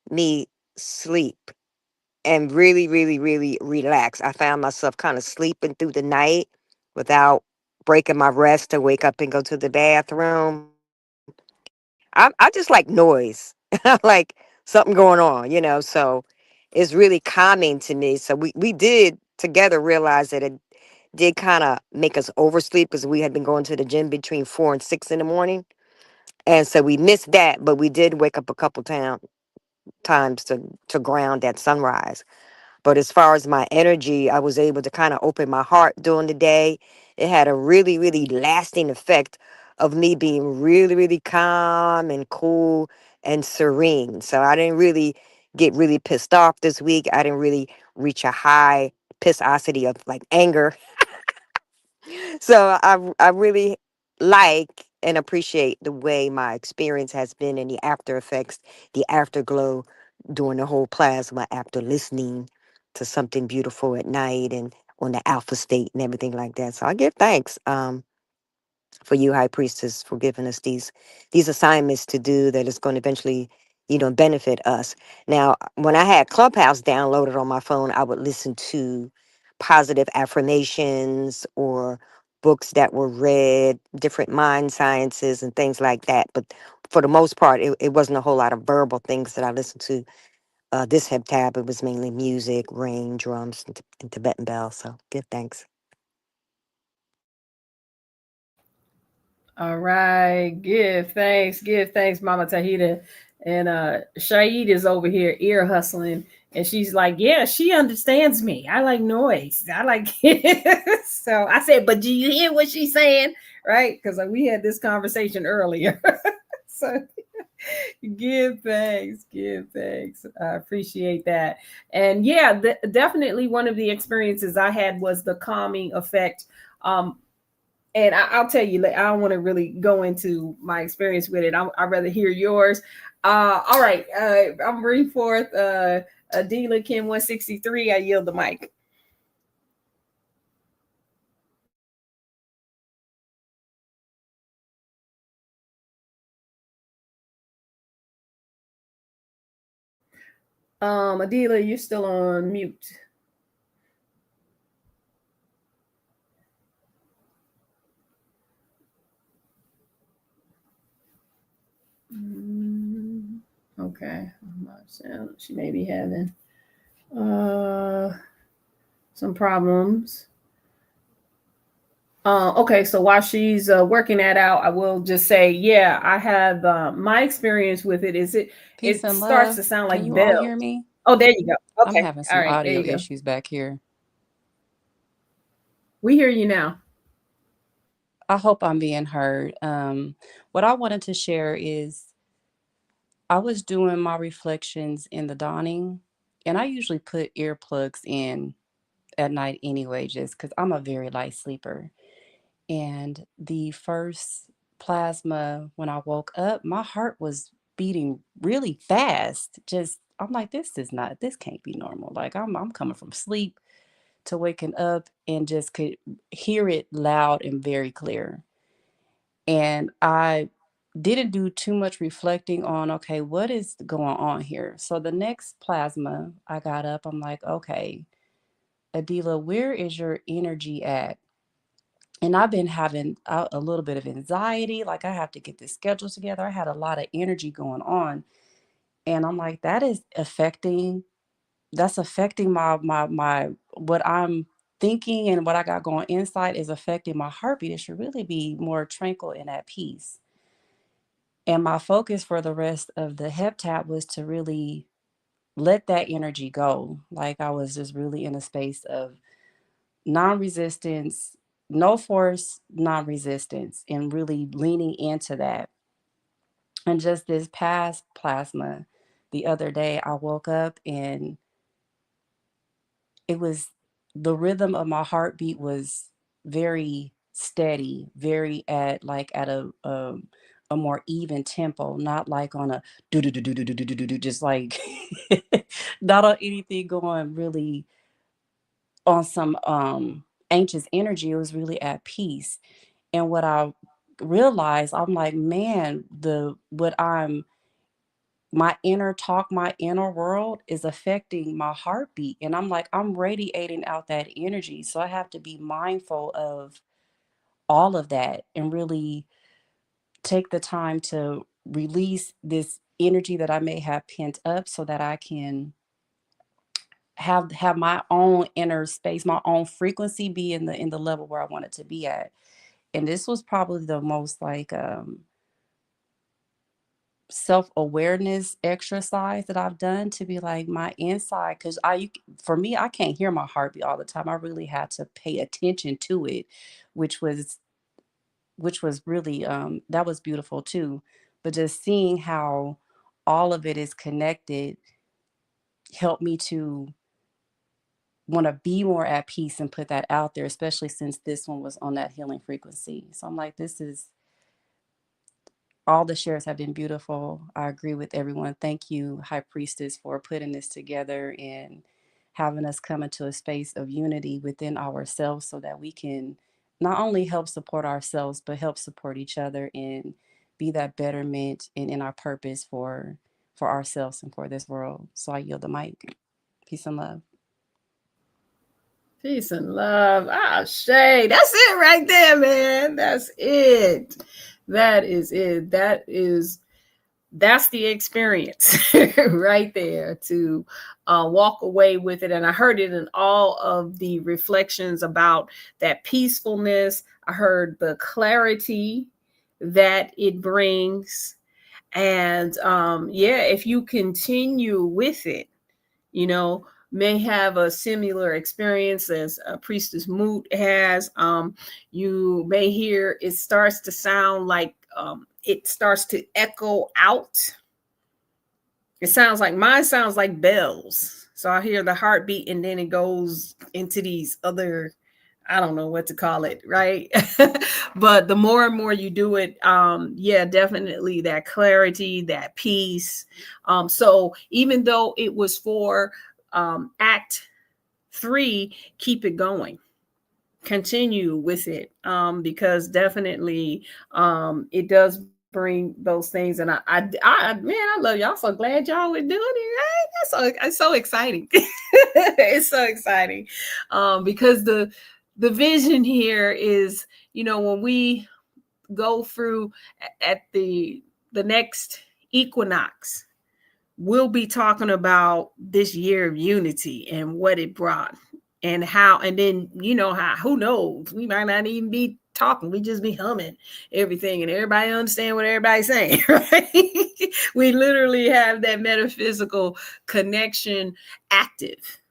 me sleep and really, really, really relax. I found myself kind of sleeping through the night without breaking my rest to wake up and go to the bathroom. I just like noise. I like something going on, so it's really calming to me. So we did together realize that it did kind of make us oversleep because we had been going to the gym between 4 and 6 in the morning. And so we missed that, but we did wake up a couple times to ground at sunrise. But as far as my energy, I was able to kind of open my heart during the day. It had a really, really lasting effect of me being really, really calm and cool and serene. So I didn't really get really pissed off this week. I didn't really reach a high pissosity of like anger. So I really like and appreciate the way my experience has been and the after effects, the afterglow during the whole plasma after listening to something beautiful at night and on the alpha state and everything like that. So I give thanks. For you, High Priestess, for giving us these assignments to do that is going to eventually, benefit us. Now, when I had Clubhouse downloaded on my phone, I would listen to positive affirmations or books that were read, different mind sciences and things like that. But for the most part, it wasn't a whole lot of verbal things that I listened to. This hep tab, it was mainly music, rain, drums, and Tibetan bells. So give thanks. All right. Give thanks, Mama Tahita. And Shaid is over here ear hustling. And she's like, yeah, she understands me. I like noise. I like so I said, but do you hear what she's saying? Right? Because we had this conversation earlier. So give thanks, give thanks. I appreciate that. And yeah, definitely one of the experiences I had was the calming effect. Um, and I'll tell you, like, I don't want to really go into my experience with it. I'd rather hear yours. All right, I'm bringing forth Adila Kim 163. I yield the mic. Adila, you're still on mute. Mm, okay, she may be having uh some problems. Okay, so while she's working that out, I will just say, yeah, I have my experience with it. Is Peace it and starts love. to sound Can like you all bells? hear me? Oh, there you go. I'm Okay, having all some right, there audio you go. issues back here. We hear you now. I hope I'm being heard. What I wanted to share is I was doing my reflections in the dawning, and I usually put earplugs in at night anyway, just because I'm a very light sleeper. And the first plasma, when I woke up, my heart was beating really fast. Just, I'm like, this can't be normal. Like, I'm coming from sleep to waking up and just could hear it loud and very clear. And I didn't do too much reflecting on, okay, what is going on here? So the next plasma, I got up, I'm like, okay, Adila, where is your energy at? And I've been having a little bit of anxiety, like I have to get this schedule together. I had a lot of energy going on. And I'm like, that's affecting my what I'm thinking, and what I got going inside is affecting my heartbeat. It should really be more tranquil and at peace. And my focus for the rest of the heptap was to really let that energy go. Like I was just really in a space of non-resistance, no force, non-resistance, and really leaning into that. And just this past plasma, the other day, I woke up and it was the rhythm of my heartbeat was very steady, very at a more even tempo, not like on a do do do do do do do do do, just like not on anything going really on some anxious energy. It was really at peace. And what I realized, I'm like, man, the what I'm my inner talk, my inner world is affecting my heartbeat. And I'm like, I'm radiating out that energy. So I have to be mindful of all of that and really take the time to release this energy that I may have pent up so that I can have my own inner space, my own frequency be in the level where I want it to be at. And this was probably the most like self-awareness exercise that I've done to be like my inside, because for me, I can't hear my heartbeat all the time. I really had to pay attention to it, which was really that was beautiful too. But just seeing how all of it is connected helped me to want to be more at peace and put that out there, especially since this one was on that healing frequency. So I'm like, this is all the shares have been beautiful. I agree with everyone. Thank you, High Priestess, for putting this together and having us come into a space of unity within ourselves so that we can not only help support ourselves, but help support each other and be that betterment and in our purpose for ourselves and for this world. So I yield the mic. Peace and love. Peace and love. Ah, Shay, that's it right there, man. That's it. That is it. That's the experience right there to walk away with it. And I heard it in all of the reflections about that peacefulness. I heard the clarity. that it brings. And if you continue with it, may have a similar experience as Priestess Moot has. You may hear it starts to sound like it starts to echo out. Mine sounds like bells. So I hear the heartbeat and then it goes into these other, I don't know what to call it, right? But the more and more you do it, definitely that clarity, that peace. So even though it was for Act 3, keep it going. Continue with it, because definitely it does bring those things. And I love y'all. So glad y'all were doing it. Right? It's so exciting. It's so exciting, because the vision here is, when we go through at the next equinox, we'll be talking about this year of unity and what it brought and how, and then, how, who knows, we might not even be talking, we just be humming everything and everybody understand what everybody's saying, right? We literally have that metaphysical connection active,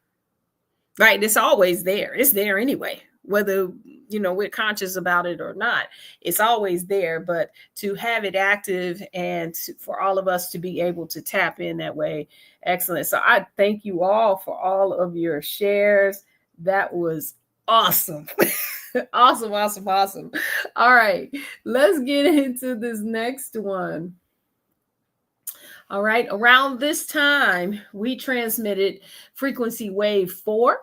right? It's always there. It's there anyway, whether we're conscious about it or not. It's always there, but to have it active and for all of us to be able to tap in that way, excellent. So I thank you all for all of your shares. That was awesome. Awesome. All right, let's get into this next one. All right, around this time, we transmitted frequency wave 4.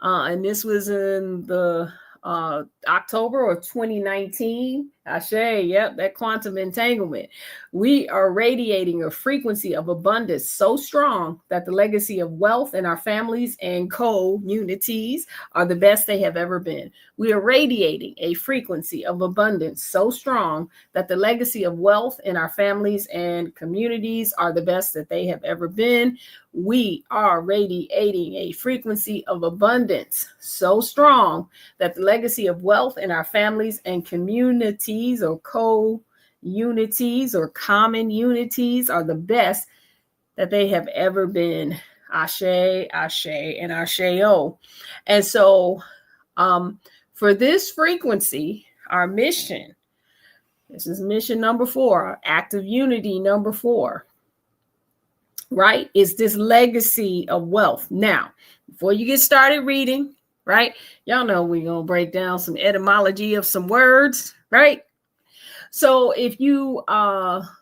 And this was in the October of 2019. Ashe, yep, that quantum entanglement. We are radiating a frequency of abundance so strong that the legacy of wealth in our families and communities are the best they have ever been. We are radiating a frequency of abundance so strong that the legacy of wealth in our families and communities are the best that they have ever been. We are radiating a frequency of abundance so strong that the legacy of wealth in our families and communities or co-unities or common unities are the best that they have ever been. Ashe, ashe, and asheo. And so for this frequency, our mission, this is mission number 4, act of unity number 4, right, is this legacy of wealth. Now, before you get started reading, right, y'all know we're going to break down some etymology of some words, right? So if you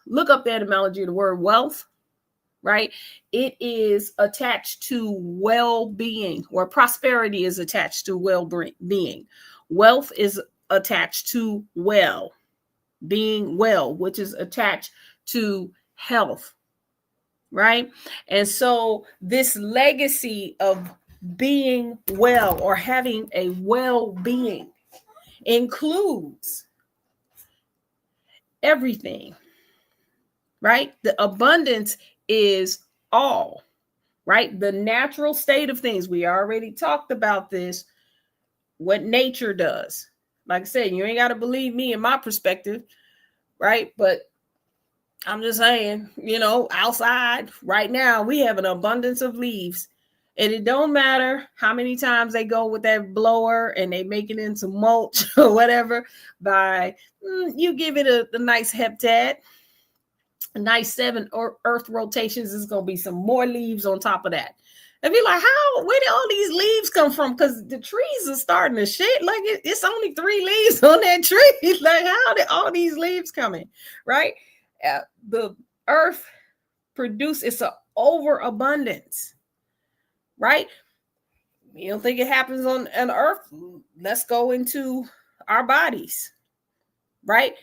look up the etymology of the word wealth, right, it is attached to well-being, or prosperity is attached to well-being. Wealth is attached to well, being well, which is attached to health, right? And so this legacy of being well or having a well-being includes everything, right? The abundance is all, right? The natural state of things. We already talked about this, what nature does. Like I said, you ain't got to believe me in my perspective, right? But I'm just saying, outside right now, we have an abundance of leaves. And it don't matter how many times they go with that blower and they make it into mulch or whatever, you give it a nice heptad, a nice 7 earth rotations, is going to be some more leaves on top of that. And be like, where did all these leaves come from? Because the trees are starting to shit. Like it's only 3 leaves on that tree. Like, how did all these leaves come in? Right? The earth it's an overabundance, right? You don't think it happens on earth? Let's go into our bodies, right?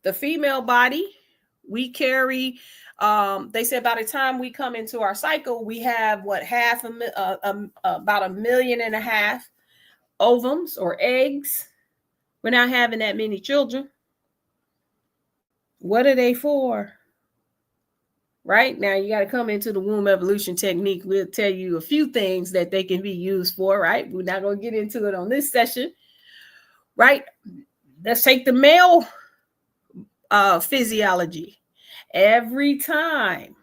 The female body, we carry, they say by the time we come into our cycle, we have about 1.5 million ovums or eggs. We're not having that many children. What are they for? Right? Now you got to come into the womb evolution technique. We'll tell you a few things that they can be used for, right? We're not going to get into it on this session, right? Let's take the male physiology. Every time,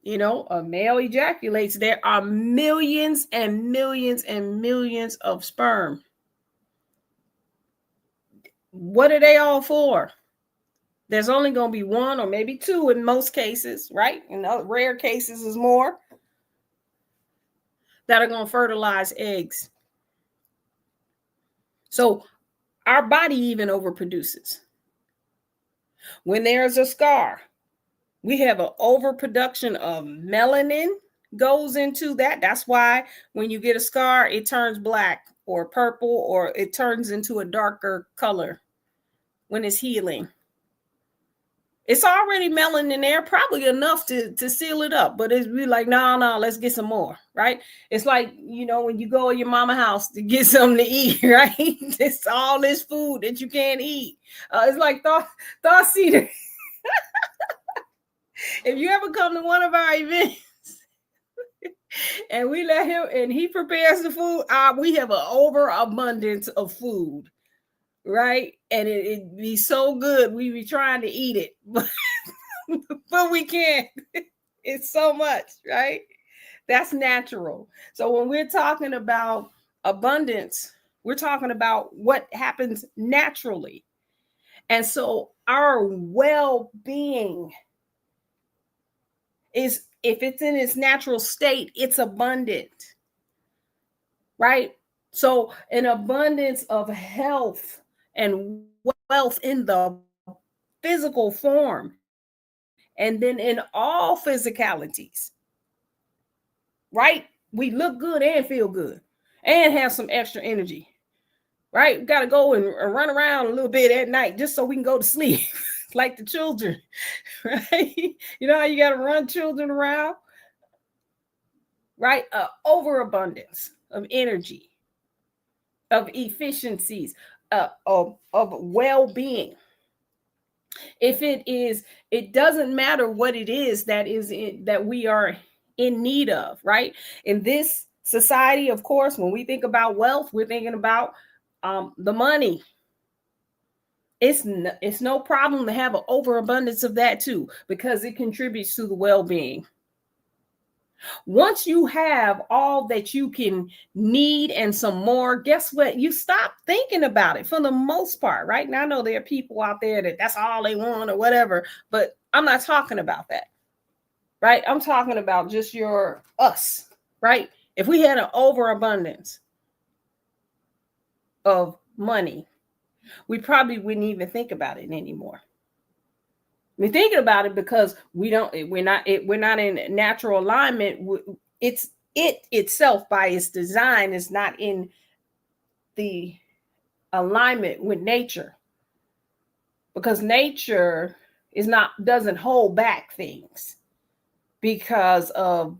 a male ejaculates, there are millions and millions and millions of sperm. What are they all for? There's only going to be one or maybe two in most cases, right? In rare cases is more, that are going to fertilize eggs. So our body even overproduces. When there's a scar, we have an overproduction of melanin goes into that. That's why when you get a scar, it turns black or purple, or it turns into a darker color when it's healing. It's already melanin there, probably enough to seal it up, but it's be like, no, let's get some more, right? It's like, when you go to your mama house to get something to eat, right? It's all this food that you can't eat. It's like thought cedar. If you ever come to one of our events and we let him and he prepares the food, we have an overabundance of food, right? And it be so good, we be trying to eat it, but we can't. It's so much, right? That's natural. So when we're talking about abundance, we're talking about what happens naturally. And so our well-being is, if it's in its natural state, it's abundant, right? So an abundance of health and wealth in the physical form, and then in all physicalities, right? We look good and feel good and have some extra energy, right? We got to go and run around a little bit at night just so we can go to sleep. Like the children, right? You know how you got to run children around, right? Overabundance of energy, of efficiencies, of well-being. If it doesn't matter what it is that we are in need of, right? In this society, of course, when we think about wealth, we're thinking about the money. It's no problem to have an overabundance of that too, because it contributes to the well-being. Once you have all that you can need and some more, guess what? You stop thinking about it for the most part, right? Now I know there are people out there that's all they want or whatever, but I'm not talking about that, right? I'm talking about just us, right? If we had an overabundance of money, we probably wouldn't even think about it anymore. We're thinking about it because we're not in natural alignment. It itself by its design is not in the alignment with nature, because nature doesn't hold back things because of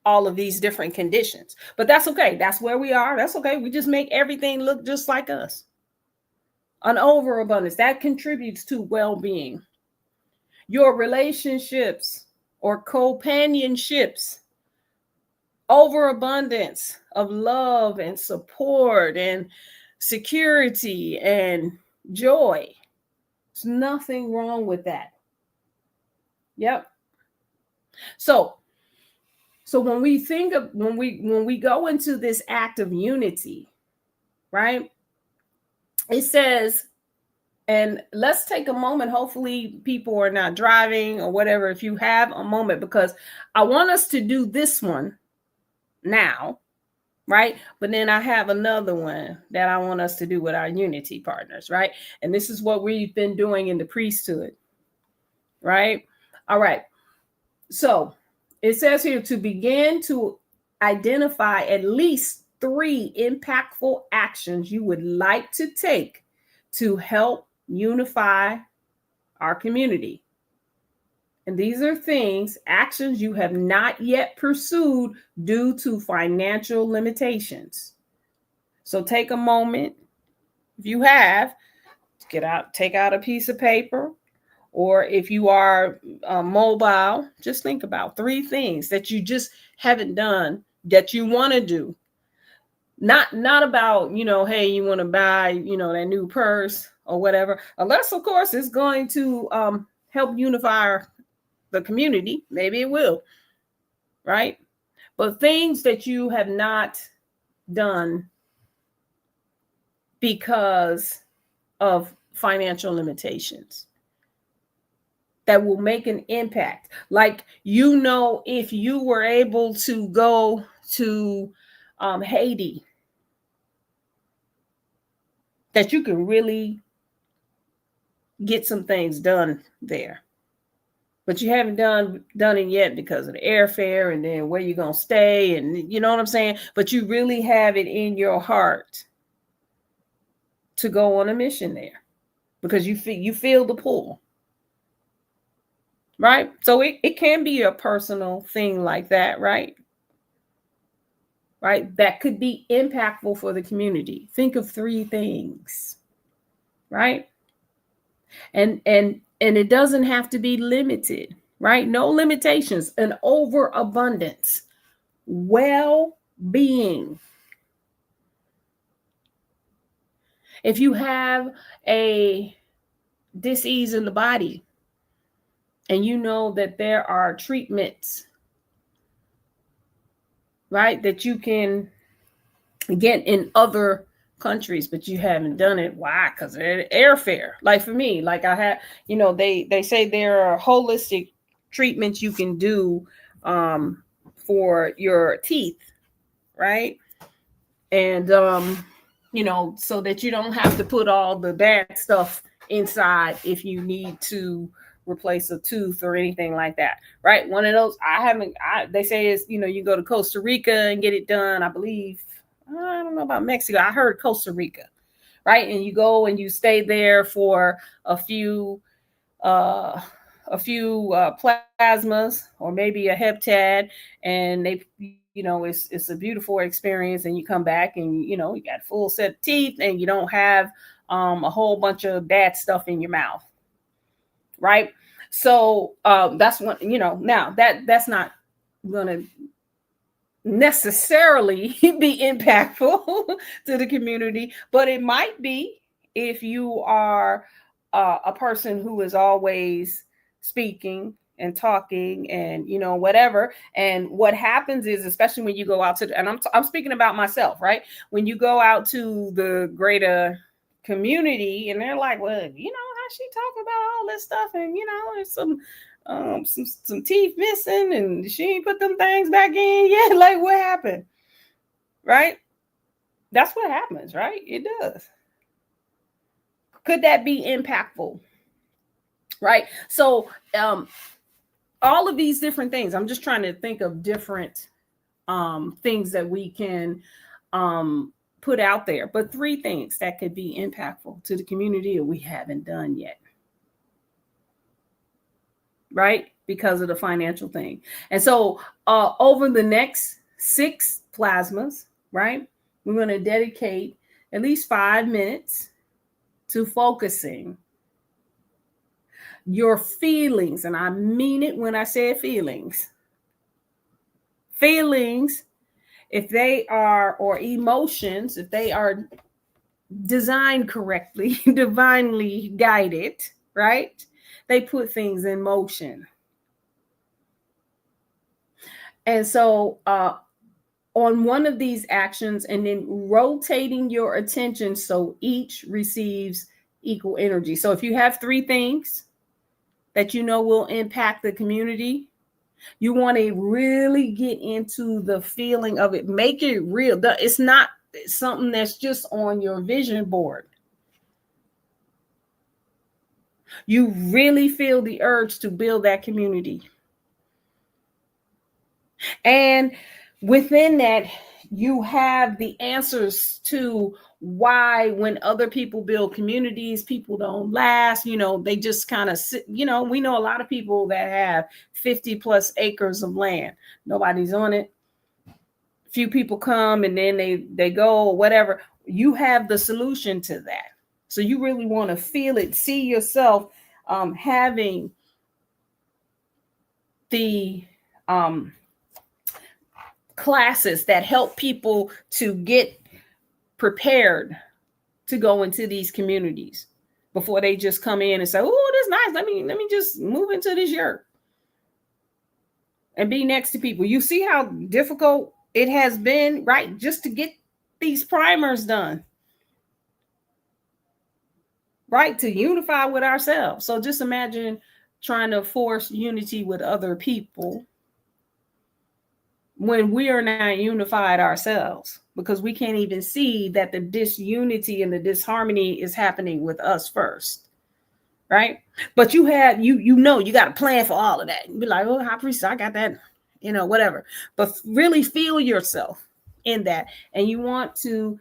all of these different conditions. But that's okay. That's where we are. That's okay. We just make everything look just like us. An overabundance that contributes to well-being. Your relationships or companionships, overabundance of love and support and security and joy. There's nothing wrong with that. Yep. So when we think of when we go into this act of unity, right? It says, and let's take a moment. Hopefully people are not driving or whatever. If you have a moment, because I want us to do this one now, right? But then I have another one that I want us to do with our unity partners, right? And this is what we've been doing in the priesthood, right? All right. So it says here to begin to identify at least 3 impactful actions you would like to take to help unify our community. And these are actions you have not yet pursued due to financial limitations. So take a moment, if you have, take out a piece of paper, or if you are mobile, just think about 3 things that you just haven't done that you want to do. Not about, hey, you want to buy, that new purse, or whatever, unless of course it's going to help unify the community. Maybe it will, right? But things that you have not done because of financial limitations that will make an impact. Like, if you were able to go to Haiti, that you can really get some things done there. But you haven't done it yet because of the airfare and then where you're going to stay. And you know what I'm saying? But you really have it in your heart to go on a mission there because you feel the pull. Right? So it can be a personal thing like that, right? Right? That could be impactful for the community. Think of 3 things, right? And it doesn't have to be limited, right? No limitations, an overabundance, well-being. If you have a disease in the body and you know that there are treatments, right, that you can get in other countries, but you haven't done it. Why? Because of airfare. Like for me, like I had, they say there are holistic treatments you can do for your teeth, right? And so that you don't have to put all the bad stuff inside if you need to replace a tooth or anything like that, right? One of those they say is, you go to Costa Rica and get it done. I believe, I don't know about Mexico. I heard Costa Rica, right? And you go and you stay there for a few plasmas or maybe a heptad, and they, it's a beautiful experience. And you come back and you got a full set of teeth and you don't have a whole bunch of bad stuff in your mouth, right? So that's one. Now that's not gonna necessarily be impactful to the community, but it might be if you are a person who is always speaking and talking and whatever. And what happens is, especially when you go out to, and I'm speaking about myself, right? When you go out to the greater community and they're like, well, how she talking about all this stuff, and there's some teeth missing and she ain't put them things back in yet. Like, what happened? Right? That's what happens, right? It does. Could that be impactful? Right? So all of these different things, I'm just trying to think of different things that we can put out there, but 3 things that could be impactful to the community that we haven't done yet. Right? Because of the financial thing. And so over the next 6 plasmas, right, we're going to dedicate at least 5 minutes to focusing your feelings. And I mean it when I say feelings. Feelings, if they are, or emotions, if they are designed correctly, divinely guided, right, they put things in motion. And so on one of these actions, and then rotating your attention so each receives equal energy. So if you have 3 things that will impact the community, you want to really get into the feeling of it. Make it real. It's not something that's just on your vision board. You really feel the urge to build that community. And within that, you have the answers to why, when other people build communities, people don't last. They just kind of sit. We know a lot of people that have 50 plus acres of land. Nobody's on it. Few people come and then they go or whatever. You have the solution to that. So you really want to feel it, see yourself having the classes that help people to get prepared to go into these communities. before they just come in and say, oh, this is nice. Let me just move into this yurt and be next to people. You see how difficult it has been, right? Just to get these primers done, right? To unify with ourselves. So just imagine trying to force unity with other people when we are not unified ourselves, because we can't even see that the disunity and the disharmony is happening with us first, right? But you have you got a plan for all of that. You be like, oh, high priest, I got that, whatever. But really feel yourself in that, and you want to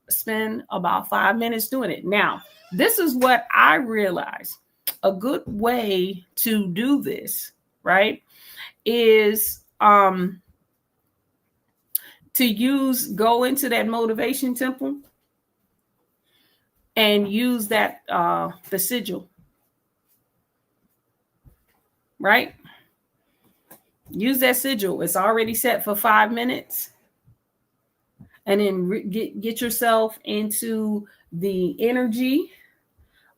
spend about 5 minutes doing it. Now, this is what I realized. A good way to do this, right, is to go into that motivation temple and use that the sigil, right? Use that sigil. It's already set for 5 minutes, and then get yourself into the energy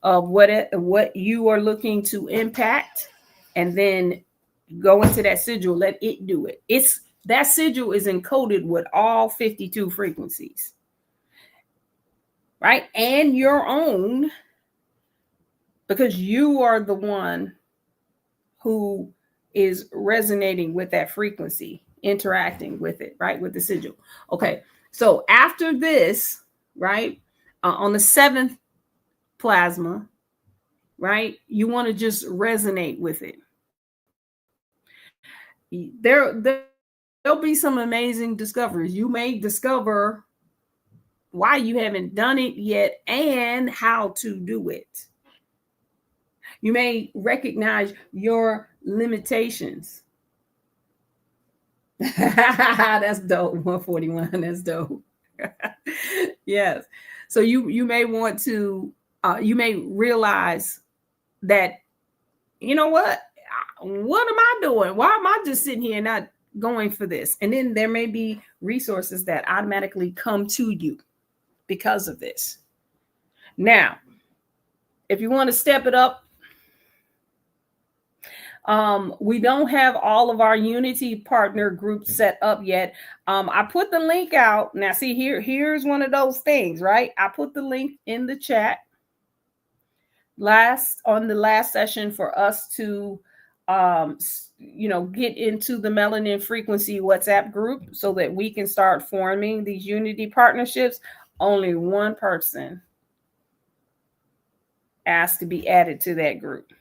of what you are looking to impact, and then go into that sigil. Let it do it. That sigil is encoded with all 52 frequencies, right? And your own, because you are the one who is resonating with that frequency, interacting with it, right? With the sigil. Okay. So after this, right, on the 7th plasma, right, you want to just resonate with it. There'll be some amazing discoveries. You may discover why you haven't done it yet and how to do it. You may recognize your limitations. That's dope. 141. That's dope. Yes. So you may want to, you may realize that, you know what am I doing? Why am I just sitting here not going for this? And then there may be resources that automatically come to you because of this. Now, if you want to step it up, we don't have all of our unity partner groups set up yet. I put the link out. Now, see, here's one of those things, right? I put the link in the chat on the last session for us to get into the Melanin Frequency WhatsApp group so that we can start forming these unity partnerships. Only one person asked to be added to that group,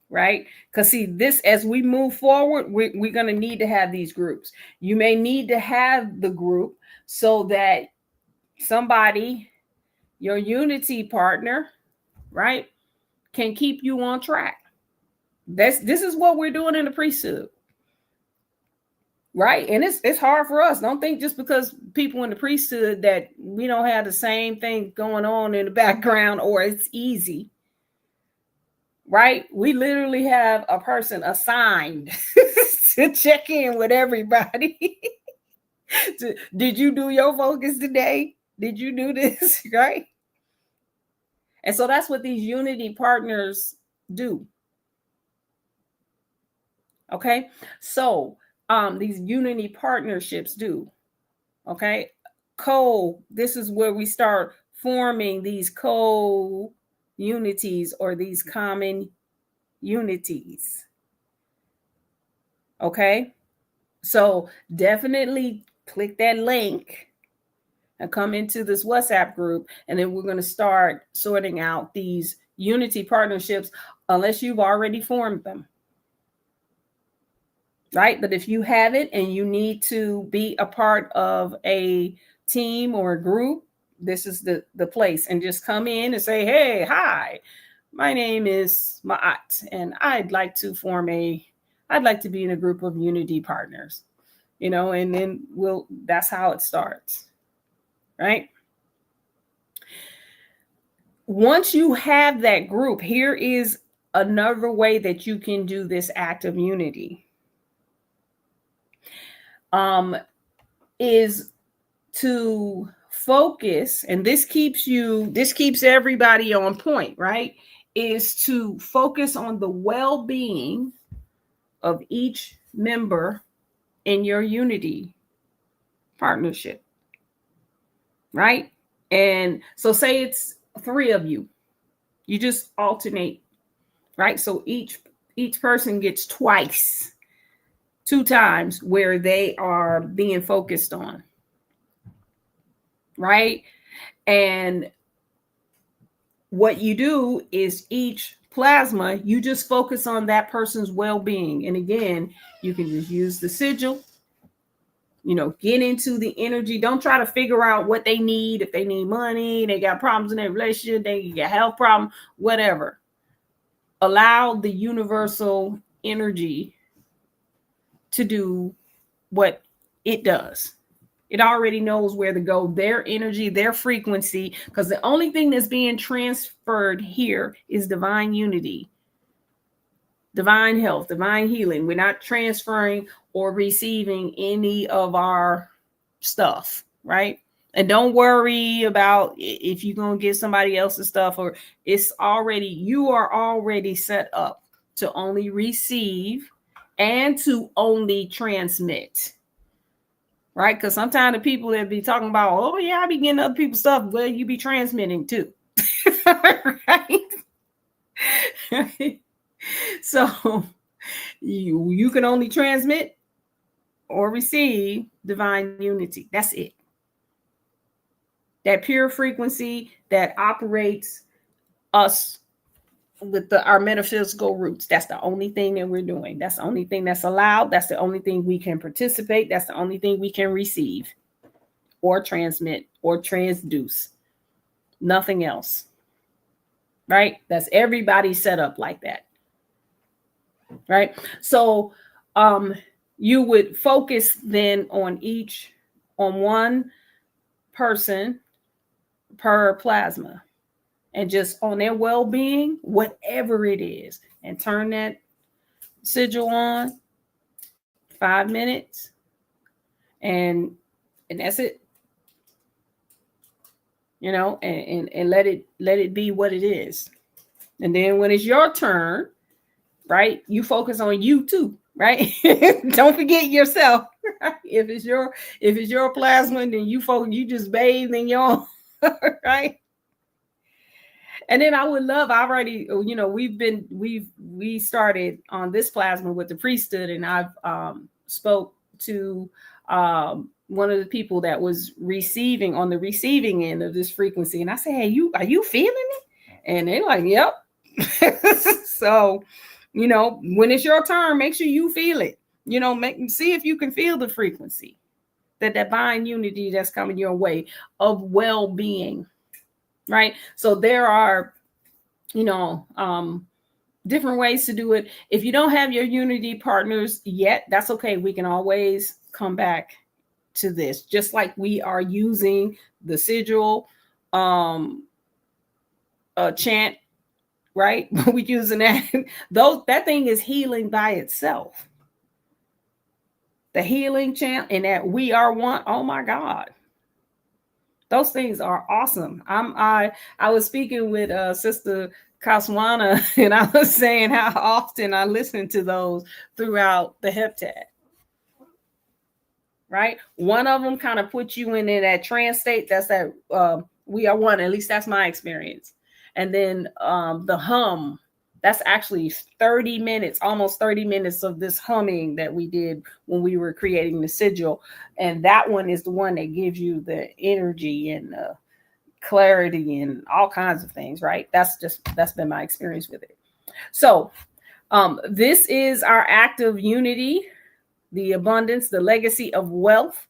right? Because see, this, as we move forward, we're going to need to have these groups. You may need to have the group so that somebody, your unity partner, right, can keep you on track. This is what we're doing in the priesthood, right? And it's hard for us. Don't think just because people in the priesthood that we don't have the same thing going on in the background or it's easy, right? We literally have a person assigned to check in with everybody. Did you do your focus today? Did you do this, right? And so that's what these unity partners do. Okay, so these unity partnerships do. Okay, this is where we start forming these co-unities or these common unities. Okay, so definitely click that link and come into this WhatsApp group, and then we're going to start sorting out these unity partnerships unless you've already formed them. Right? But if you haven't and you need to be a part of a team or a group, this is the place. And just come in and say, hey, hi, my name is Ma'at, and I'd like to be in a group of unity partners, and then that's how it starts. Right? Once you have that group, here is another way that you can do this act of unity. Is to focus, and this keeps everybody on point, right? Is to focus on the well-being of each member in your unity partnership, right? And so say it's 3 of you. You just alternate, right? So each person gets 2 times where they are being focused on, right? And what you do is each plasma, you just focus on that person's well-being. And again, you can just use the sigil, get into the energy. Don't try to figure out what they need. If they need money, they got problems in their relationship, they got health problem, whatever. Allow the universal energy to do what it does. It already knows where to go, their energy, their frequency, because the only thing that's being transferred here is divine unity, divine health, divine healing. We're not transferring or receiving any of our stuff, right? And don't worry about if you're going to get somebody else's stuff, or you are already set up to only receive and to only transmit. Right? Because sometimes the people that be talking about, oh yeah, I be getting other people's stuff, well, you be transmitting too. Right? So you can only transmit or receive divine unity. That's it. That pure frequency that operates us with our metaphysical roots. That's the only thing that we're doing. That's the only thing that's allowed. That's the only thing we can participate. That's the only thing we can receive or transmit or transduce. Nothing else. Right? That's everybody set up like that. Right? So you would focus then on one person per plasma, and just on their well-being, whatever it is, and turn that sigil on 5 minutes, and that's it. And let it be what it is. And then when it's your turn, right, you focus on you too, right? Don't forget yourself. Right? If it's your plasma, then you just bathe in your right. And then I would love, I already, we started on this plasma with the priesthood, and I've spoke to one of the people that was receiving on the receiving end of this frequency. And I said, hey, are you feeling it? And they're like, yep. So, when it's your turn, make sure you feel it, see if you can feel the frequency, that divine unity that's coming your way of well-being. Right. So there are, different ways to do it. If you don't have your unity partners yet, that's okay. We can always come back to this, just like we are using the sigil chant, right? We're using that. That thing is healing by itself. The healing chant and that we are one. Oh my God. Those things are awesome. I was speaking with Sister Kaswana, and I was saying how often I listen to those throughout the heptad. Right? One of them kind of puts you in that trance state. That's that we are one. At least that's my experience. And then the hum, that's actually 30 minutes, almost 30 minutes of this humming that we did when we were creating the sigil. And that one is the one that gives you the energy and clarity and all kinds of things, right? That's been my experience with it. So this is our act of unity, the abundance, the legacy of wealth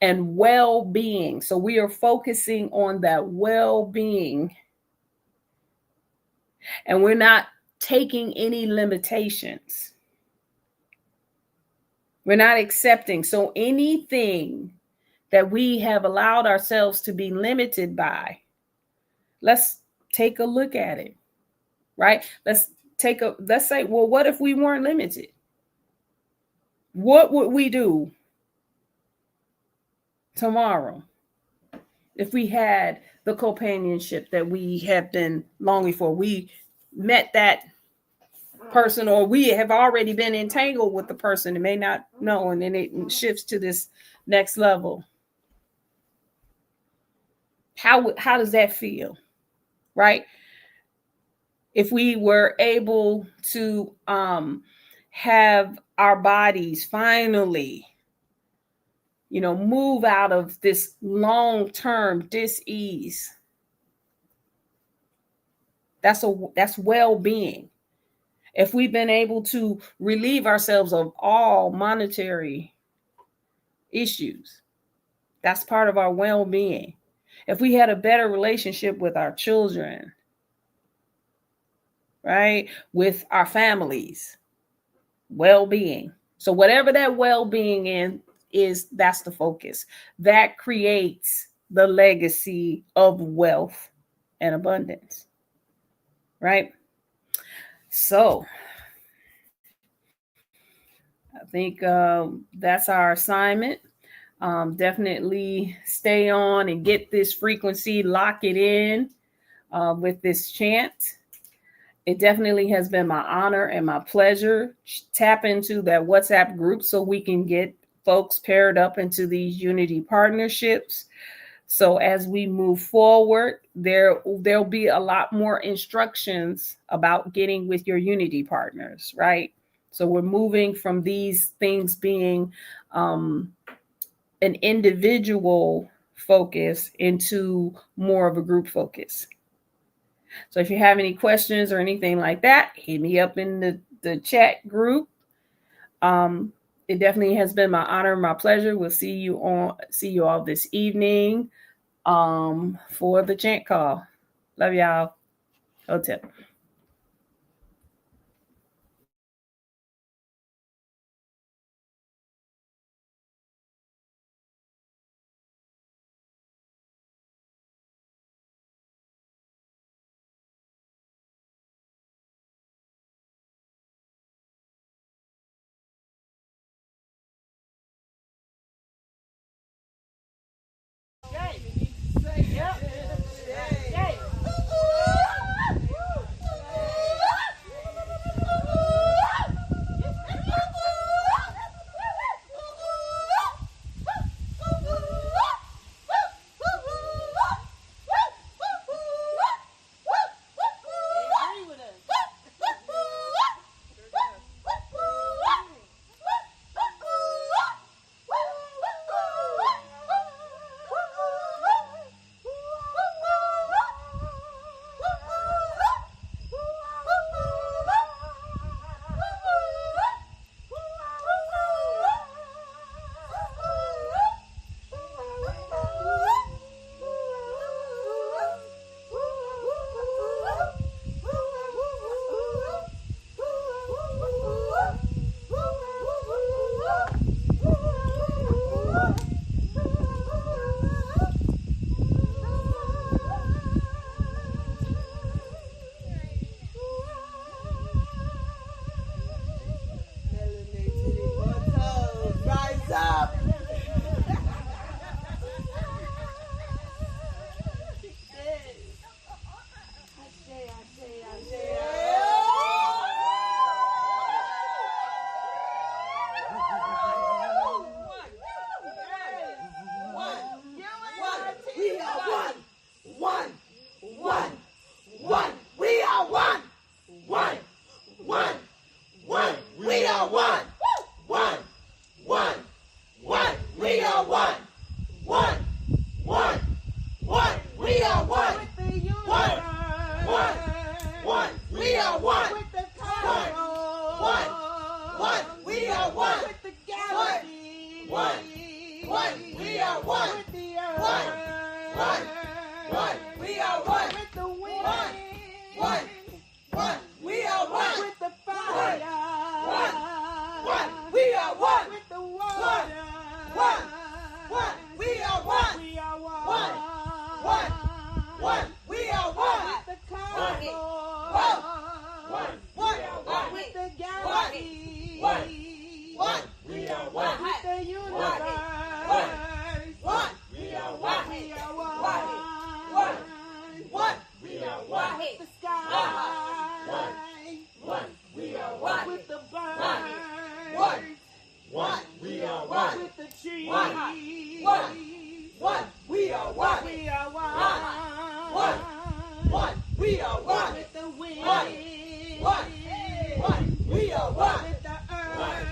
and well-being. So we are focusing on that well-being, and we're not taking any limitations. We're not accepting. So anything that we have allowed ourselves to be limited by, let's take a look at it, right? Let's say, well, what if we weren't limited? What would we do tomorrow? if we had the companionship that we have been longing for. We met that person, or we have already been entangled with the person and may not know, and then it shifts to this next level. How does that feel, right? If we were able to have our bodies finally, move out of this long-term dis-ease, that's well-being. If we've been able to relieve ourselves of all monetary issues, that's part of our well-being. If we had a better relationship with our children, right, with our families, well-being. So whatever that well-being is, that's the focus. That creates the legacy of wealth and abundance, right? So I think that's our assignment. Definitely stay on and get this frequency, lock it in with this chant. It definitely has been my honor and my pleasure. Tap into that WhatsApp group so we can get folks paired up into these unity partnerships. So as we move forward, there'll be a lot more instructions about getting with your unity partners, right? So we're moving from these things being an individual focus into more of a group focus. So if you have any questions or anything like that, hit me up in the chat group. It definitely has been my honor and my pleasure. We'll see you all this evening for the chant call. Love y'all. Hotel. We are one. she. One. We are one. We are one. We are one. With the wind. One. We are one. With the earth.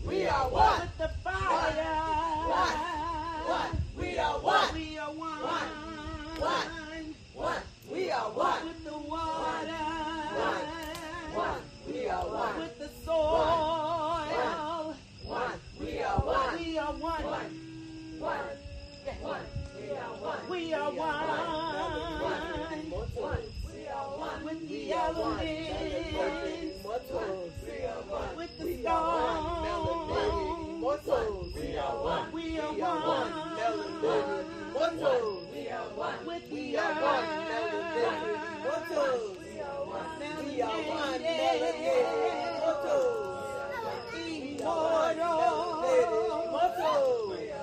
We are one. With the fire. We are one. We are one. We are one. With the water. We are one. With the soil. We are one. We are one. We are one. With the elements. With the stones. We are one. We are one. With the earth. We are one. Immortal.